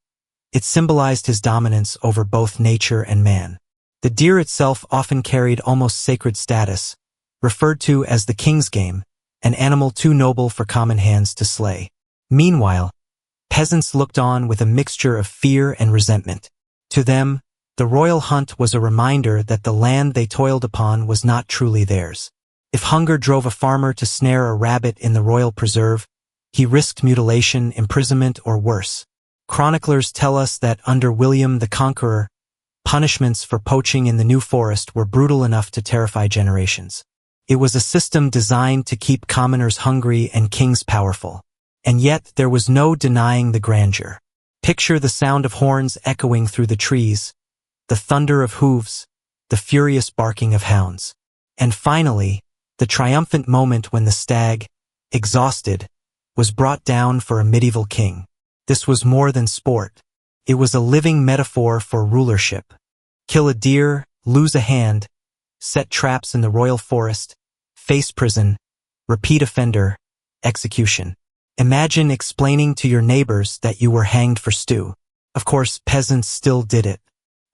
it symbolized his dominance over both nature and man. The deer itself often carried almost sacred status, referred to as the king's game, an animal too noble for common hands to slay. Meanwhile, peasants looked on with a mixture of fear and resentment. To them, the royal hunt was a reminder that the land they toiled upon was not truly theirs. If hunger drove a farmer to snare a rabbit in the royal preserve, he risked mutilation, imprisonment, or worse. Chroniclers tell us that under William the Conqueror, punishments for poaching in the New Forest were brutal enough to terrify generations. It was a system designed to keep commoners hungry and kings powerful. And yet there was no denying the grandeur. Picture the sound of horns echoing through the trees, the thunder of hooves, the furious barking of hounds. And finally, the triumphant moment when the stag, exhausted, was brought down for a medieval king. This was more than sport. It was a living metaphor for rulership. Kill a deer, lose a hand, set traps in the royal forest, face prison, repeat offender, execution. Imagine explaining to your neighbors that you were hanged for stew. Of course, peasants still did it.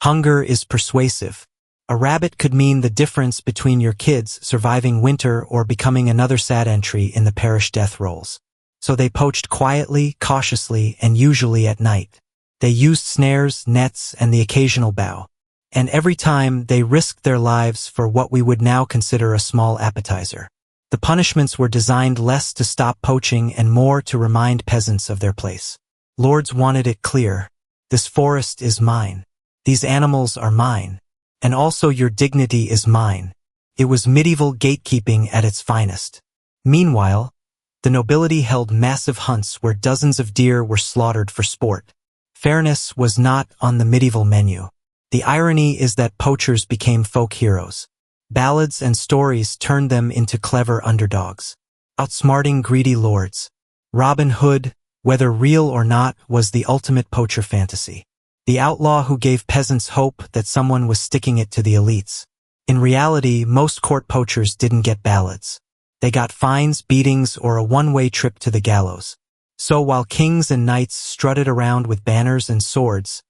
Hunger is persuasive. A rabbit could mean the difference between your kids surviving winter or becoming another sad entry in the parish death rolls. So they poached quietly, cautiously, and usually at night. They used snares, nets, and the occasional bow. And every time they risked their lives for what we would now consider a small appetizer. The punishments were designed less to stop poaching and more to remind peasants of their place. Lords wanted it clear. This forest is mine. These animals are mine. And also your dignity is mine. It was medieval gatekeeping at its finest. Meanwhile, the nobility held massive hunts where dozens of deer were slaughtered for sport. Fairness was not on the medieval menu. The irony is that poachers became folk heroes. Ballads and stories turned them into clever underdogs, outsmarting greedy lords. Robin Hood, whether real or not, was the ultimate poacher fantasy. The outlaw who gave peasants hope that someone was sticking it to the elites. In reality, most court poachers didn't get ballads. They got fines, beatings, or a one-way trip to the gallows. So while kings and knights strutted around with banners and swords,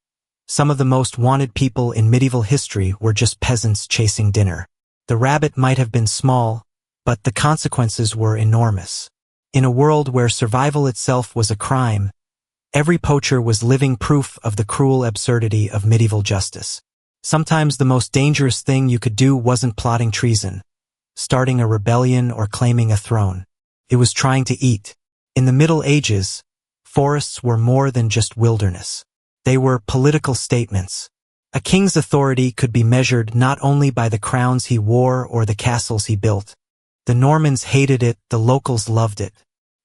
some of the most wanted people in medieval history were just peasants chasing dinner. The rabbit might have been small, but the consequences were enormous. In a world where survival itself was a crime, every poacher was living proof of the cruel absurdity of medieval justice. Sometimes the most dangerous thing you could do wasn't plotting treason, starting a rebellion, or claiming a throne. It was trying to eat. In the Middle Ages, forests were more than just wilderness. They were political statements. A king's authority could be measured not only by the crowns he wore or the castles he built. The Normans hated it, the locals loved it.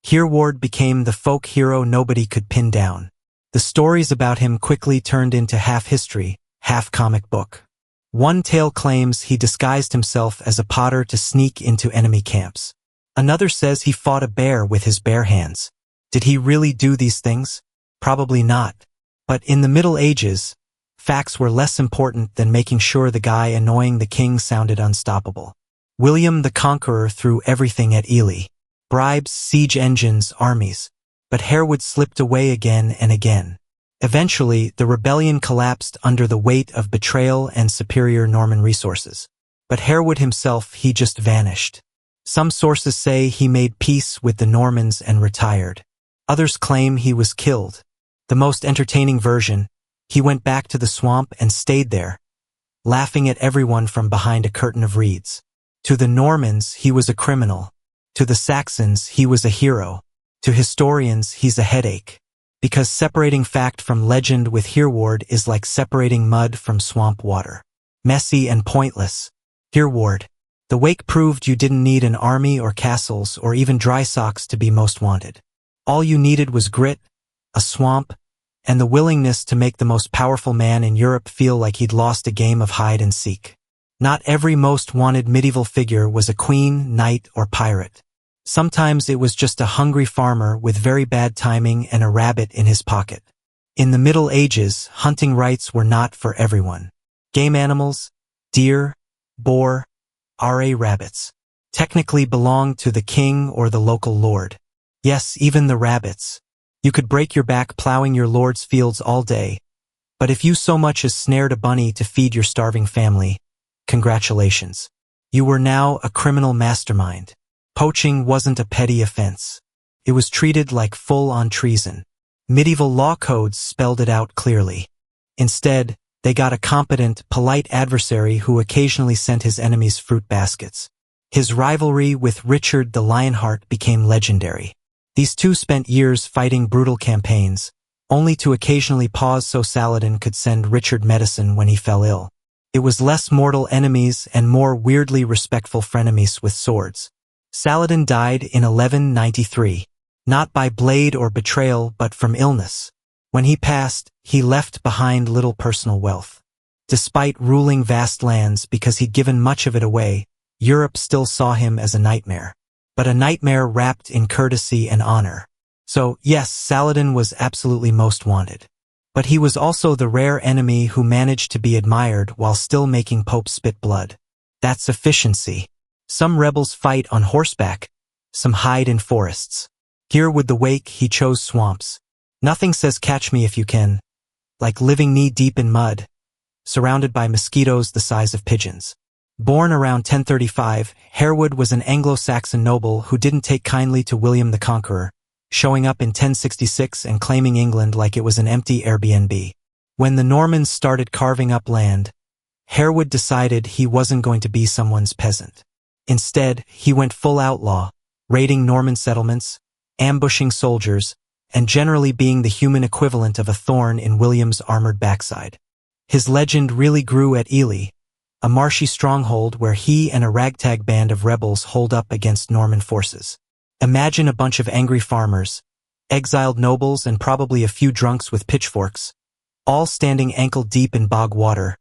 Hereward became the folk hero nobody could pin down. The stories about him quickly turned into half history, half comic book. One tale claims he disguised himself as a potter to sneak into enemy camps. Another says he fought a bear with his bare hands. Did he really do these things? Probably not. But in the Middle Ages, facts were less important than making sure the guy annoying the king sounded unstoppable. William the Conqueror threw everything at Ely. Bribes, siege engines, armies. But Harewood slipped away again and again. Eventually, the rebellion collapsed under the weight of betrayal and superior Norman resources. But Harewood himself, he just vanished. Some sources say he made peace with the Normans and retired. Others claim he was killed. The most entertaining version, he went back to the swamp and stayed there, laughing at everyone from behind a curtain of reeds. To the Normans, he was a criminal. To the Saxons, he was a hero. To historians, he's a headache. Because separating fact from legend with Hereward is like separating mud from swamp water. Messy and pointless. Hereward. The wake proved you didn't need an army or castles or even dry socks to be most wanted. All you needed was grit, a swamp, and the willingness to make the most powerful man in Europe feel like he'd lost a game of hide and seek. Not every most wanted medieval figure was a queen, knight, or pirate. Sometimes it was just a hungry farmer with very bad timing and a rabbit in his pocket. In the Middle Ages, hunting rights were not for everyone. Game animals, deer, boar, rabbits, technically belonged to the king or the local lord. Yes, even the rabbits. You could break your back plowing your lord's fields all day, but if you so much as snared a bunny to feed your starving family, congratulations. You were now a criminal mastermind. Poaching wasn't a petty offense. It was treated like full-on treason. Medieval law codes spelled it out clearly. Instead, they got a competent, polite adversary who occasionally sent his enemies fruit baskets. His rivalry with Richard the Lionheart became legendary. These two spent years fighting brutal campaigns, only to occasionally pause so Saladin could send Richard medicine when he fell ill. It was less mortal enemies and more weirdly respectful frenemies with swords. Saladin died in 1193, not by blade or betrayal but from illness. When he passed, he left behind little personal wealth. Despite ruling vast lands because he'd given much of it away, Europe still saw him as a nightmare. But a nightmare wrapped in courtesy and honor. So, yes, Saladin was absolutely most wanted. But he was also the rare enemy who managed to be admired while still making popes spit blood. That's efficiency. Some rebels fight on horseback, some hide in forests. Here with the wake, he chose swamps. Nothing says catch me if you can, like living knee-deep in mud, surrounded by mosquitoes the size of pigeons. Born around 1035, Harewood was an Anglo-Saxon noble who didn't take kindly to William the Conqueror, showing up in 1066 and claiming England like it was an empty Airbnb. When the Normans started carving up land, Harewood decided he wasn't going to be someone's peasant. Instead, he went full outlaw, raiding Norman settlements, ambushing soldiers, and generally being the human equivalent of a thorn in William's armored backside. His legend really grew at Ely, a marshy stronghold where he and a ragtag band of rebels holed up against Norman forces. Imagine a bunch of angry farmers, exiled nobles and probably a few drunks with pitchforks, all standing ankle-deep in bog water,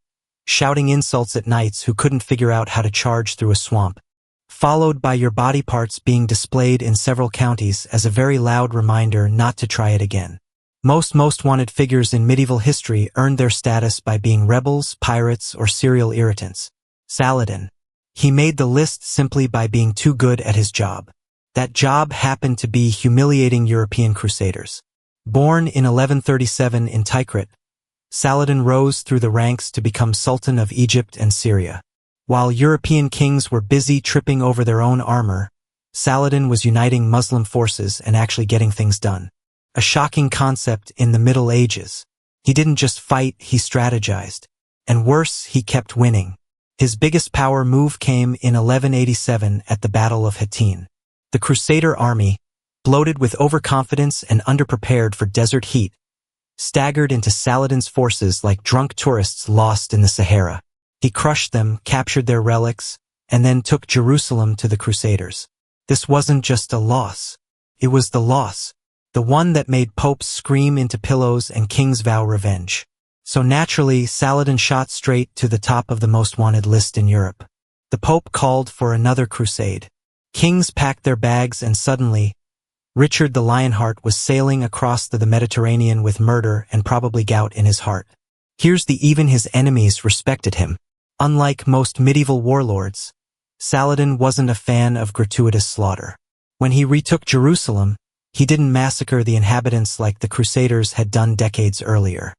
shouting insults at knights who couldn't figure out how to charge through a swamp, followed by your body parts being displayed in several counties as a very loud reminder not to try it again. Most wanted figures in medieval history earned their status by being rebels, pirates, or serial irritants. Saladin. He made the list simply by being too good at his job. That job happened to be humiliating European crusaders. Born in 1137 in Tikrit, Saladin rose through the ranks to become Sultan of Egypt and Syria. While European kings were busy tripping over their own armor, Saladin was uniting Muslim forces and actually getting things done. A shocking concept in the Middle Ages. He didn't just fight, he strategized. And worse, he kept winning. His biggest power move came in 1187 at the Battle of Hattin. The Crusader army, bloated with overconfidence and underprepared for desert heat, staggered into Saladin's forces like drunk tourists lost in the Sahara. He crushed them, captured their relics, and then took Jerusalem to the Crusaders. This wasn't just a loss. It was the loss. The one that made popes scream into pillows and kings vow revenge. So naturally, Saladin shot straight to the top of the most wanted list in Europe. The Pope called for another crusade. Kings packed their bags and suddenly, Richard the Lionheart was sailing across the Mediterranean with murder and probably gout in his heart. Even his enemies respected him. Unlike most medieval warlords, Saladin wasn't a fan of gratuitous slaughter. When he retook Jerusalem, he didn't massacre the inhabitants like the Crusaders had done decades earlier.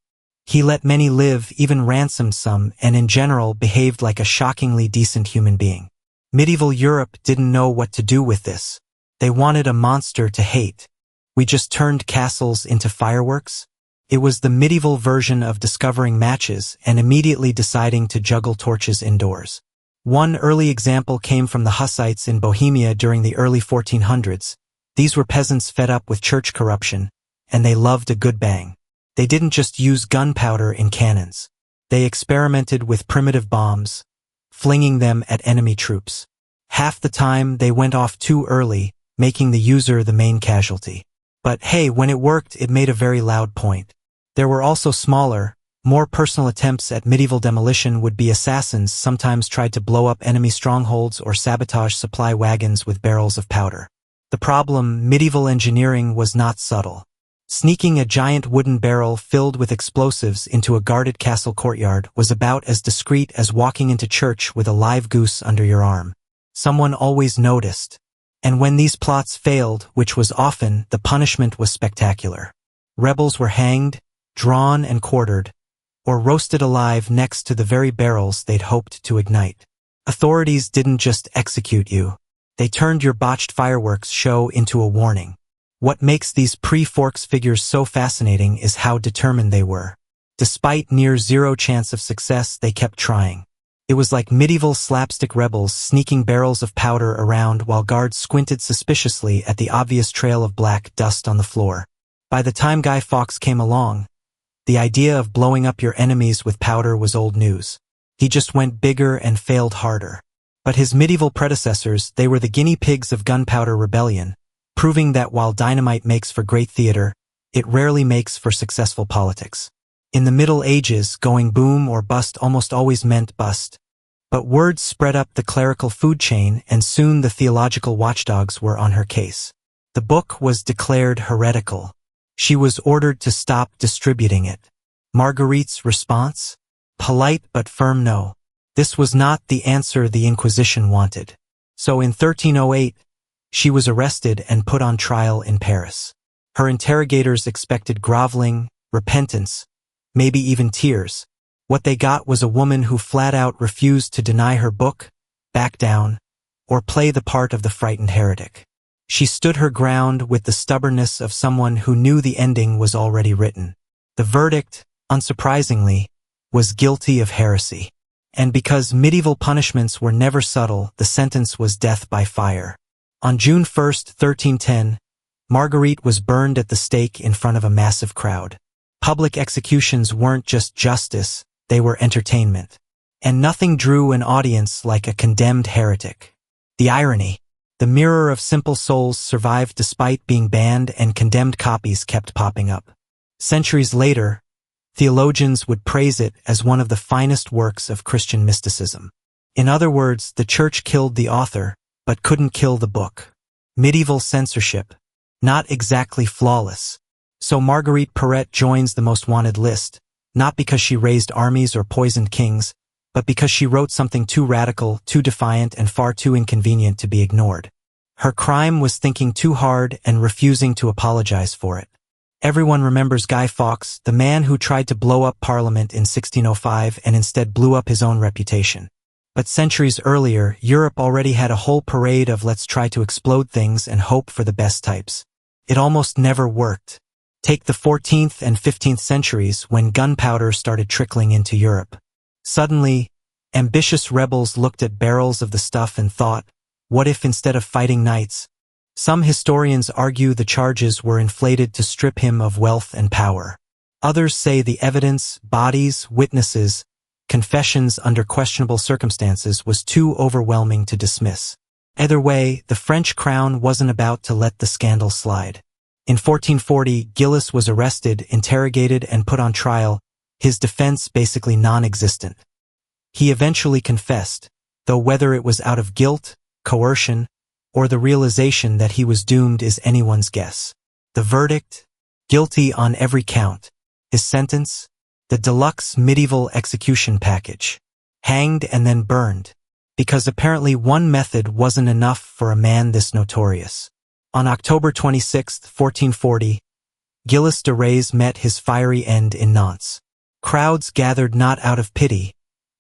He let many live, even ransomed some, and in general behaved like a shockingly decent human being. Medieval Europe didn't know what to do with this. They wanted a monster to hate. We just turned castles into fireworks? It was the medieval version of discovering matches and immediately deciding to juggle torches indoors. One early example came from the Hussites in Bohemia during the early 1400s. These were peasants fed up with church corruption, and they loved a good bang. They didn't just use gunpowder in cannons. They experimented with primitive bombs, flinging them at enemy troops. Half the time, they went off too early, making the user the main casualty. But hey, when it worked, it made a very loud point. There were also smaller, more personal attempts at medieval demolition. Would-be assassins sometimes tried to blow up enemy strongholds or sabotage supply wagons with barrels of powder. The problem, medieval engineering was not subtle. Sneaking a giant wooden barrel filled with explosives into a guarded castle courtyard was about as discreet as walking into church with a live goose under your arm. Someone always noticed. And when these plots failed, which was often, the punishment was spectacular. Rebels were hanged, drawn and quartered, or roasted alive next to the very barrels they'd hoped to ignite. Authorities didn't just execute you. They turned your botched fireworks show into a warning. What makes these pre-Forks figures so fascinating is how determined they were. Despite near zero chance of success, they kept trying. It was like medieval slapstick rebels sneaking barrels of powder around while guards squinted suspiciously at the obvious trail of black dust on the floor. By the time Guy Fawkes came along, the idea of blowing up your enemies with powder was old news. He just went bigger and failed harder. But his medieval predecessors, they were the guinea pigs of gunpowder rebellion, proving that while dynamite makes for great theater, it rarely makes for successful politics. In the Middle Ages, going boom or bust almost always meant bust. But word spread up the clerical food chain, and soon the theological watchdogs were on her case. The book was declared heretical. She was ordered to stop distributing it. Marguerite's response? Polite but firm no. This was not the answer the Inquisition wanted. So in 1308, she was arrested and put on trial in Paris. Her interrogators expected groveling, repentance, maybe even tears. What they got was a woman who flat out refused to deny her book, back down, or play the part of the frightened heretic. She stood her ground with the stubbornness of someone who knew the ending was already written. The verdict, unsurprisingly, was guilty of heresy. And because medieval punishments were never subtle, the sentence was death by fire. On June 1, 1310, Marguerite was burned at the stake in front of a massive crowd. Public executions weren't just justice, they were entertainment. And nothing drew an audience like a condemned heretic. The irony. The Mirror of Simple Souls survived despite being banned, and condemned copies kept popping up. Centuries later, theologians would praise it as one of the finest works of Christian mysticism. In other words, the church killed the author, but couldn't kill the book. Medieval censorship. Not exactly flawless. So Marguerite Perret joins the most wanted list, not because she raised armies or poisoned kings, but because she wrote something too radical, too defiant, and far too inconvenient to be ignored. Her crime was thinking too hard and refusing to apologize for it. Everyone remembers Guy Fawkes, the man who tried to blow up Parliament in 1605 and instead blew up his own reputation. But centuries earlier, Europe already had a whole parade of let's try to explode things and hope for the best types. It almost never worked. Take the 14th and 15th centuries when gunpowder started trickling into Europe. Suddenly, ambitious rebels looked at barrels of the stuff and thought, what if instead of fighting knights? Some historians argue the charges were inflated to strip him of wealth and power. Others say the evidence, bodies, witnesses, confessions under questionable circumstances was too overwhelming to dismiss. Either way, the French crown wasn't about to let the scandal slide. In 1440, Gillis was arrested, interrogated, and put on trial, his defense basically non-existent. He eventually confessed, though whether it was out of guilt, coercion, or the realization that he was doomed is anyone's guess. The verdict? Guilty on every count. His sentence? The deluxe medieval execution package. Hanged and then burned. Because apparently one method wasn't enough for a man this notorious. On October 26, 1440, Gilles de Rais met his fiery end in Nantes. Crowds gathered not out of pity,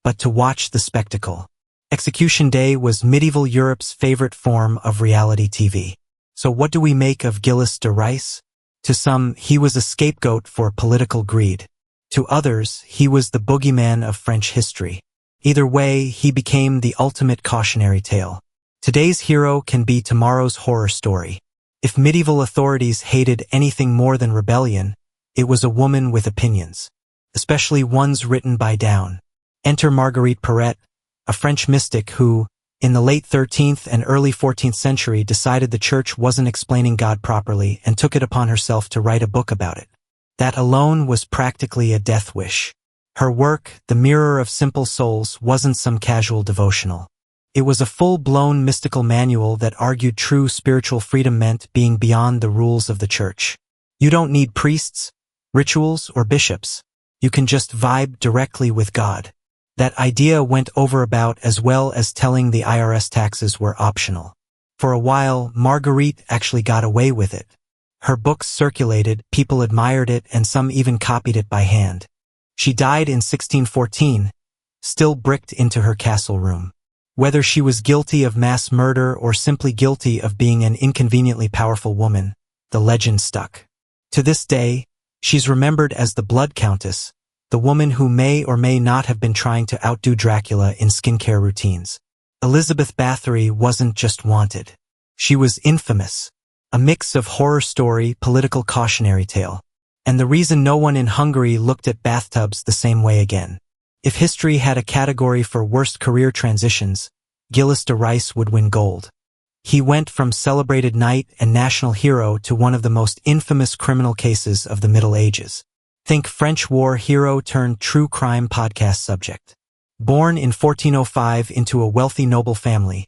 but to watch the spectacle. Execution Day was medieval Europe's favorite form of reality TV. So what do we make of Gilles de Rais? To some, he was a scapegoat for political greed. To others, he was the boogeyman of French history. Either way, he became the ultimate cautionary tale. Today's hero can be tomorrow's horror story. If medieval authorities hated anything more than rebellion, it was a woman with opinions, especially ones written by Down. Enter Marguerite Porete, a French mystic who, in the late 13th and early 14th century, decided the church wasn't explaining God properly and took it upon herself to write a book about it. That alone was practically a death wish. Her work, The Mirror of Simple Souls, wasn't some casual devotional. It was a full-blown mystical manual that argued true spiritual freedom meant being beyond the rules of the church. You don't need priests, rituals, or bishops. You can just vibe directly with God. That idea went over about as well as telling the IRS taxes were optional. For a while, Marguerite actually got away with it. Her books circulated, people admired it, and some even copied it by hand. She died in 1614, still bricked into her castle room. Whether she was guilty of mass murder or simply guilty of being an inconveniently powerful woman, the legend stuck. To this day, she's remembered as the Blood Countess, the woman who may or may not have been trying to outdo Dracula in skincare routines. Elizabeth Bathory wasn't just wanted. She was infamous, a mix of horror story, political cautionary tale, and the reason no one in Hungary looked at bathtubs the same way again. If history had a category for worst career transitions, Gilles de Rais would win gold. He went from celebrated knight and national hero to one of the most infamous criminal cases of the Middle Ages. Think French war hero turned true crime podcast subject. Born in 1405 into a wealthy noble family,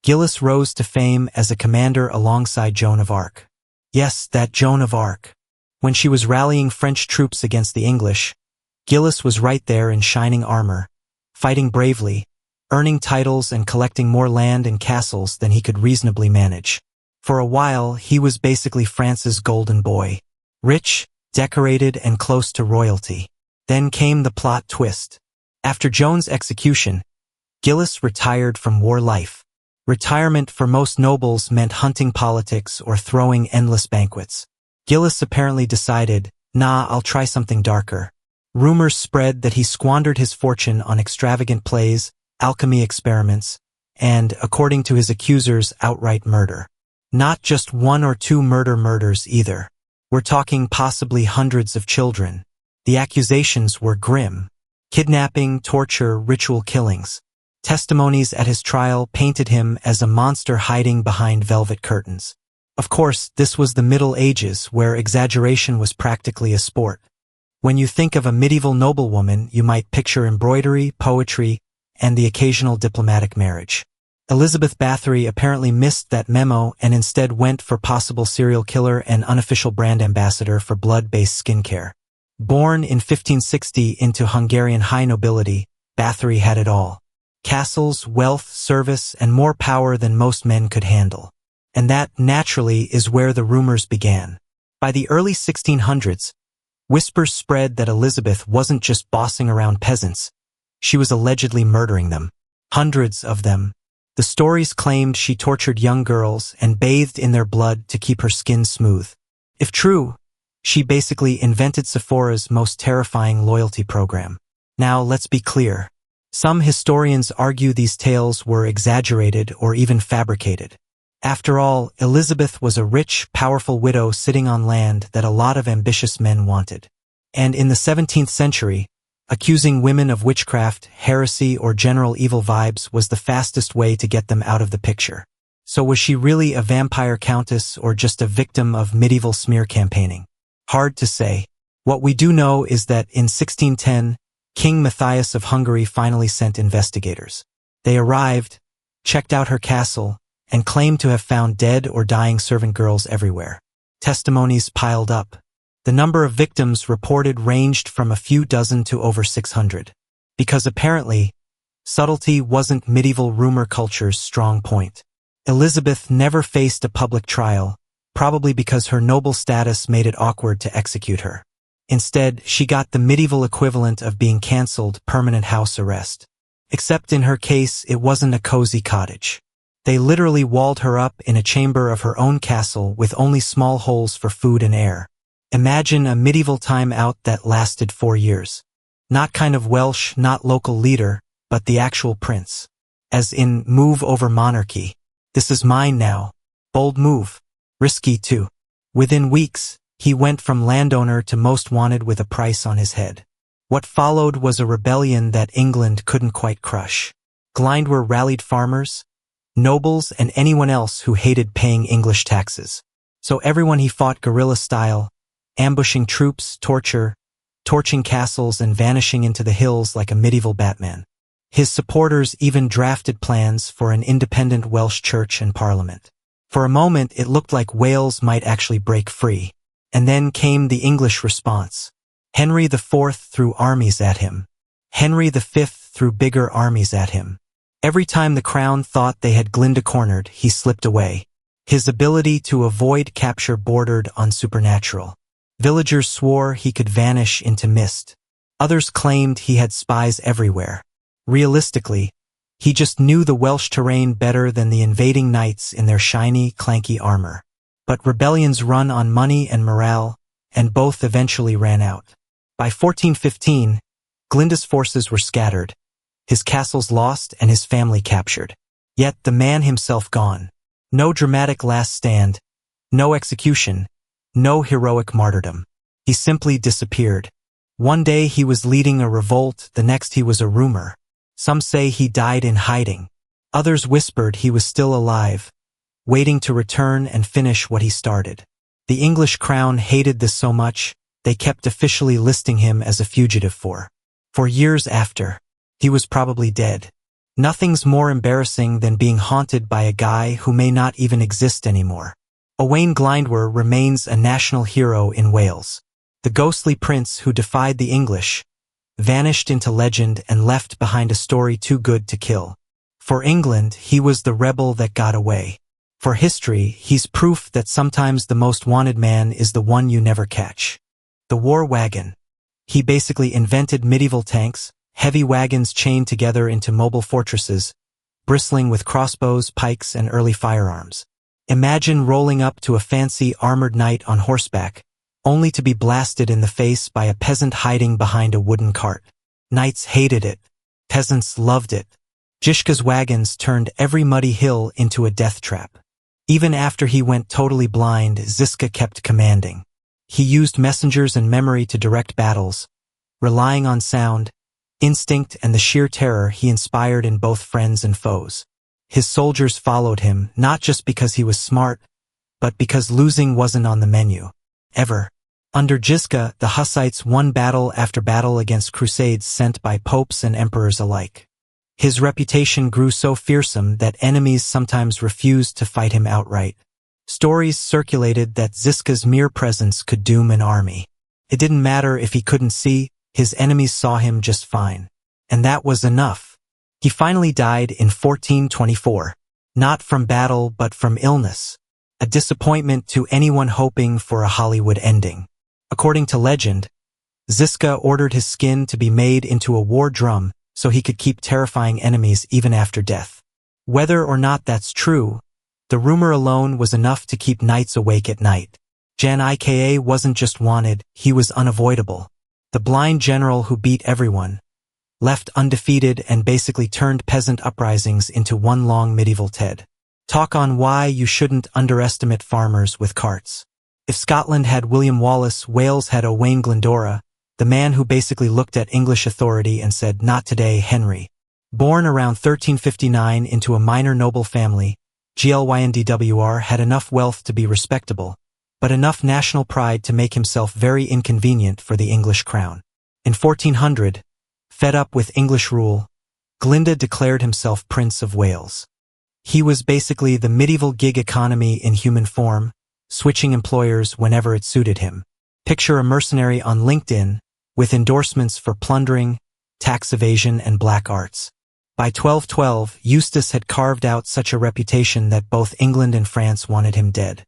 Gilles rose to fame as a commander alongside Joan of Arc. Yes, that Joan of Arc. When she was rallying French troops against the English, Gilles was right there in shining armor, fighting bravely, earning titles and collecting more land and castles than he could reasonably manage. For a while, he was basically France's golden boy. Rich, decorated, and close to royalty. Then came the plot twist. After Joan's execution, Gilles retired from war life. Retirement for most nobles meant hunting politics or throwing endless banquets. Gilles apparently decided, nah, I'll try something darker. Rumors spread that he squandered his fortune on extravagant plays, alchemy experiments, and, according to his accusers, outright murder. Not just one or two murders either. We're talking possibly hundreds of children. The accusations were grim. Kidnapping, torture, ritual killings. Testimonies at his trial painted him as a monster hiding behind velvet curtains. Of course, this was the Middle Ages, where exaggeration was practically a sport. When you think of a medieval noblewoman, you might picture embroidery, poetry, and the occasional diplomatic marriage. Elizabeth Bathory apparently missed that memo and instead went for possible serial killer and unofficial brand ambassador for blood-based skincare. Born in 1560 into Hungarian high nobility, Bathory had it all. Castles, wealth, service, and more power than most men could handle. And that, naturally, is where the rumors began. By the early 1600s, whispers spread that Elizabeth wasn't just bossing around peasants, she was allegedly murdering them. Hundreds of them. The stories claimed she tortured young girls and bathed in their blood to keep her skin smooth. If true, she basically invented Sephora's most terrifying loyalty program. Now, let's be clear. Some historians argue these tales were exaggerated or even fabricated. After all, Elizabeth was a rich, powerful widow sitting on land that a lot of ambitious men wanted. And in the 17th century, accusing women of witchcraft, heresy, or general evil vibes was the fastest way to get them out of the picture. So was she really a vampire countess or just a victim of medieval smear campaigning? Hard to say. What we do know is that in 1610, King Matthias of Hungary finally sent investigators. They arrived, checked out her castle, and claimed to have found dead or dying servant girls everywhere. Testimonies piled up. The number of victims reported ranged from a few dozen to over 600. Because apparently, Subtlety wasn't medieval rumor culture's strong point. Elizabeth never faced a public trial, probably because her noble status made it awkward to execute her. Instead, she got the medieval equivalent of being cancelled, permanent house arrest. Except in her case, it wasn't a cozy cottage. They literally walled her up in a chamber of her own castle with only small holes for food and air. Imagine a medieval time out that lasted 4 years. Not kind of Welsh, not local leader, but the actual prince. As in, move over monarchy. This is mine now. Bold move. Risky too. Within weeks, he went from landowner to most wanted with a price on his head. What followed was a rebellion that England couldn't quite crush. Glyndwr rallied farmers, nobles, and anyone else who hated paying English taxes. So everyone he fought guerrilla style, ambushing troops, torching castles, and vanishing into the hills like a medieval Batman. His supporters even drafted plans for an independent Welsh church and parliament. For a moment, it looked like Wales might actually break free. And then came the English response. Henry IV threw armies at him. Henry V threw bigger armies at him. Every time the crown thought they had Glinda cornered, he slipped away. His ability to avoid capture bordered on supernatural. Villagers swore he could vanish into mist. Others claimed he had spies everywhere. Realistically, he just knew the Welsh terrain better than the invading knights in their shiny, clanky armor. But rebellions run on money and morale, and both eventually ran out. By 1415, Glinda's forces were scattered, his castles lost and his family captured. Yet the man himself gone. No dramatic last stand, no execution, no heroic martyrdom. He simply disappeared. One day he was leading a revolt, the next he was a rumor. Some say he died in hiding. Others whispered he was still alive, waiting to return and finish what he started. The English crown hated this so much, they kept officially listing him as a fugitive for years after. He was probably dead. Nothing's more embarrassing than being haunted by a guy who may not even exist anymore. Owain Glyndwr remains a national hero in Wales. The ghostly prince who defied the English, vanished into legend and left behind a story too good to kill. For England, he was the rebel that got away. For history, he's proof that sometimes the most wanted man is the one you never catch. The war wagon. He basically invented medieval tanks, heavy wagons chained together into mobile fortresses, bristling with crossbows, pikes, and early firearms. Imagine rolling up to a fancy armored knight on horseback, only to be blasted in the face by a peasant hiding behind a wooden cart. Knights hated it. Peasants loved it. Žižka's wagons turned every muddy hill into a death trap. Even after he went totally blind, Žižka kept commanding. He used messengers and memory to direct battles, relying on sound, instinct, and the sheer terror he inspired in both friends and foes. His soldiers followed him, not just because he was smart, but because losing wasn't on the menu. Ever. Under Žižka, the Hussites won battle after battle against crusades sent by popes and emperors alike. His reputation grew so fearsome that enemies sometimes refused to fight him outright. Stories circulated that Žižka's mere presence could doom an army. It didn't matter if he couldn't see, his enemies saw him just fine. And that was enough. He finally died in 1424. Not from battle but from illness. A disappointment to anyone hoping for a Hollywood ending. According to legend, Žižka ordered his skin to be made into a war drum so he could keep terrifying enemies even after death. Whether or not that's true, the rumor alone was enough to keep knights awake at night. Jan Ika wasn't just wanted, he was unavoidable. The blind general who beat everyone, left undefeated and basically turned peasant uprisings into one long medieval TED Talk on why you shouldn't underestimate farmers with carts. If Scotland had William Wallace, Wales had Owain Glyndwr, the man who basically looked at English authority and said, "Not today, Henry." Born around 1359 into a minor noble family, Glyndwr had enough wealth to be respectable, but enough national pride to make himself very inconvenient for the English crown. In 1400, fed up with English rule, Glinda declared himself Prince of Wales. He was basically the medieval gig economy in human form, switching employers whenever it suited him. Picture a mercenary on LinkedIn, with endorsements for plundering, tax evasion, and black arts. By 1212, Eustace had carved out such a reputation that both England and France wanted him dead.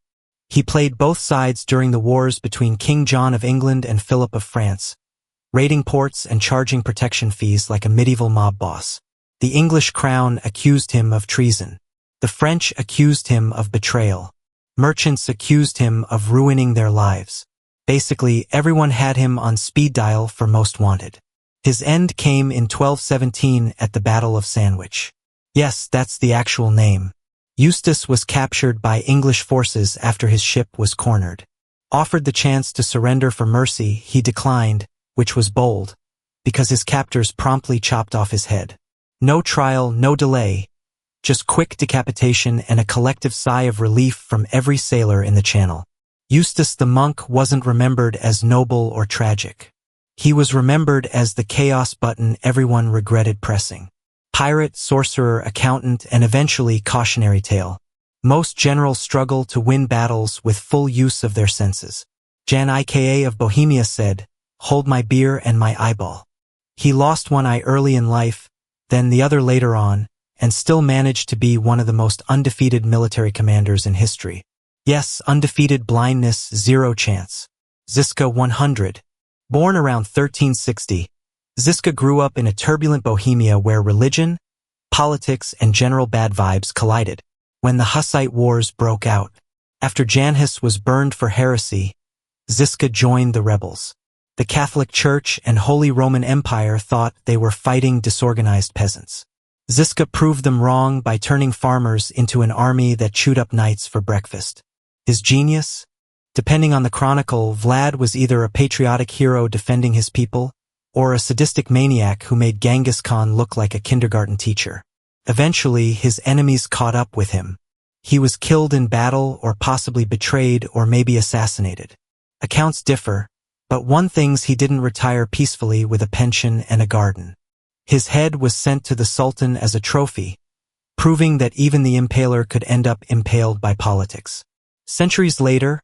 He played both sides during the wars between King John of England and Philip of France, raiding ports and charging protection fees like a medieval mob boss. The English crown accused him of treason. The French accused him of betrayal. Merchants accused him of ruining their lives. Basically, everyone had him on speed dial for most wanted. His end came in 1217 at the Battle of Sandwich. Yes, that's the actual name. Eustace was captured by English forces after his ship was cornered. Offered the chance to surrender for mercy, he declined, which was bold, because his captors promptly chopped off his head. No trial, no delay, just quick decapitation and a collective sigh of relief from every sailor in the channel. Eustace the monk wasn't remembered as noble or tragic. He was remembered as the chaos button everyone regretted pressing. Pirate, sorcerer, accountant, and eventually cautionary tale. Most generals struggle to win battles with full use of their senses. Jan Ika of Bohemia said, "Hold my beer and my eyeball." He lost one eye early in life, then the other later on, and still managed to be one of the most undefeated military commanders in history. Yes, undefeated blindness, zero chance. Ziska 100. Born around 1360, Ziska grew up in a turbulent Bohemia where religion, politics, and general bad vibes collided. When the Hussite Wars broke out, after Jan Hus was burned for heresy, Ziska joined the rebels. The Catholic Church and Holy Roman Empire thought they were fighting disorganized peasants. Ziska proved them wrong by turning farmers into an army that chewed up knights for breakfast. His genius? Depending on the chronicle, Vlad was either a patriotic hero defending his people, or a sadistic maniac who made Genghis Khan look like a kindergarten teacher. Eventually, his enemies caught up with him. He was killed in battle or possibly betrayed or maybe assassinated. Accounts differ, but one thing's he didn't retire peacefully with a pension and a garden. His head was sent to the Sultan as a trophy, proving that even the impaler could end up impaled by politics. Centuries later,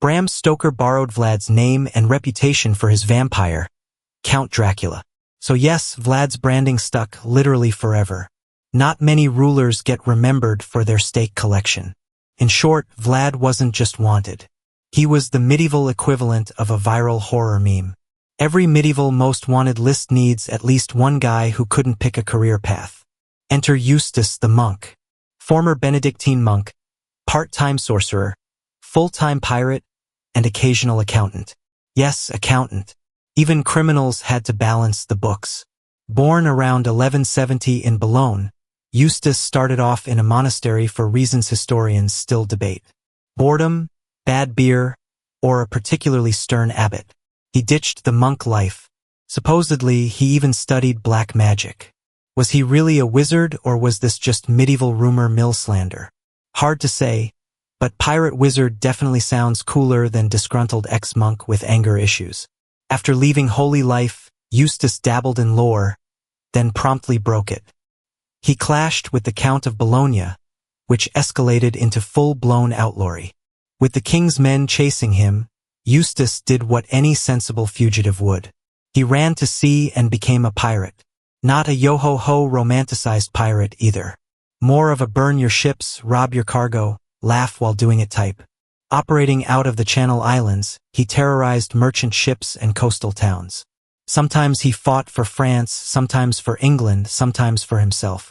Bram Stoker borrowed Vlad's name and reputation for his vampire, Count Dracula. So yes, Vlad's branding stuck literally forever. Not many rulers get remembered for their steak collection. In short, Vlad wasn't just wanted. He was the medieval equivalent of a viral horror meme. Every medieval most wanted list needs at least one guy who couldn't pick a career path. Enter Eustace the monk. Former Benedictine monk, part-time sorcerer, full-time pirate, and occasional accountant. Yes, accountant. Even criminals had to balance the books. Born around 1170 in Boulogne, Eustace started off in a monastery for reasons historians still debate. Boredom, bad beer, or a particularly stern abbot. He ditched the monk life. Supposedly, he even studied black magic. Was he really a wizard, or was this just medieval rumor mill slander? Hard to say, but pirate wizard definitely sounds cooler than disgruntled ex-monk with anger issues. After leaving holy life, Eustace dabbled in lore, then promptly broke it. He clashed with the Count of Bologna, which escalated into full-blown outlawry. With the king's men chasing him, Eustace did what any sensible fugitive would. He ran to sea and became a pirate. Not a yo-ho-ho romanticized pirate either. More of a burn your ships, rob your cargo, laugh while doing it type. Operating out of the Channel Islands, he terrorized merchant ships and coastal towns. Sometimes he fought for France, sometimes for England, sometimes for himself.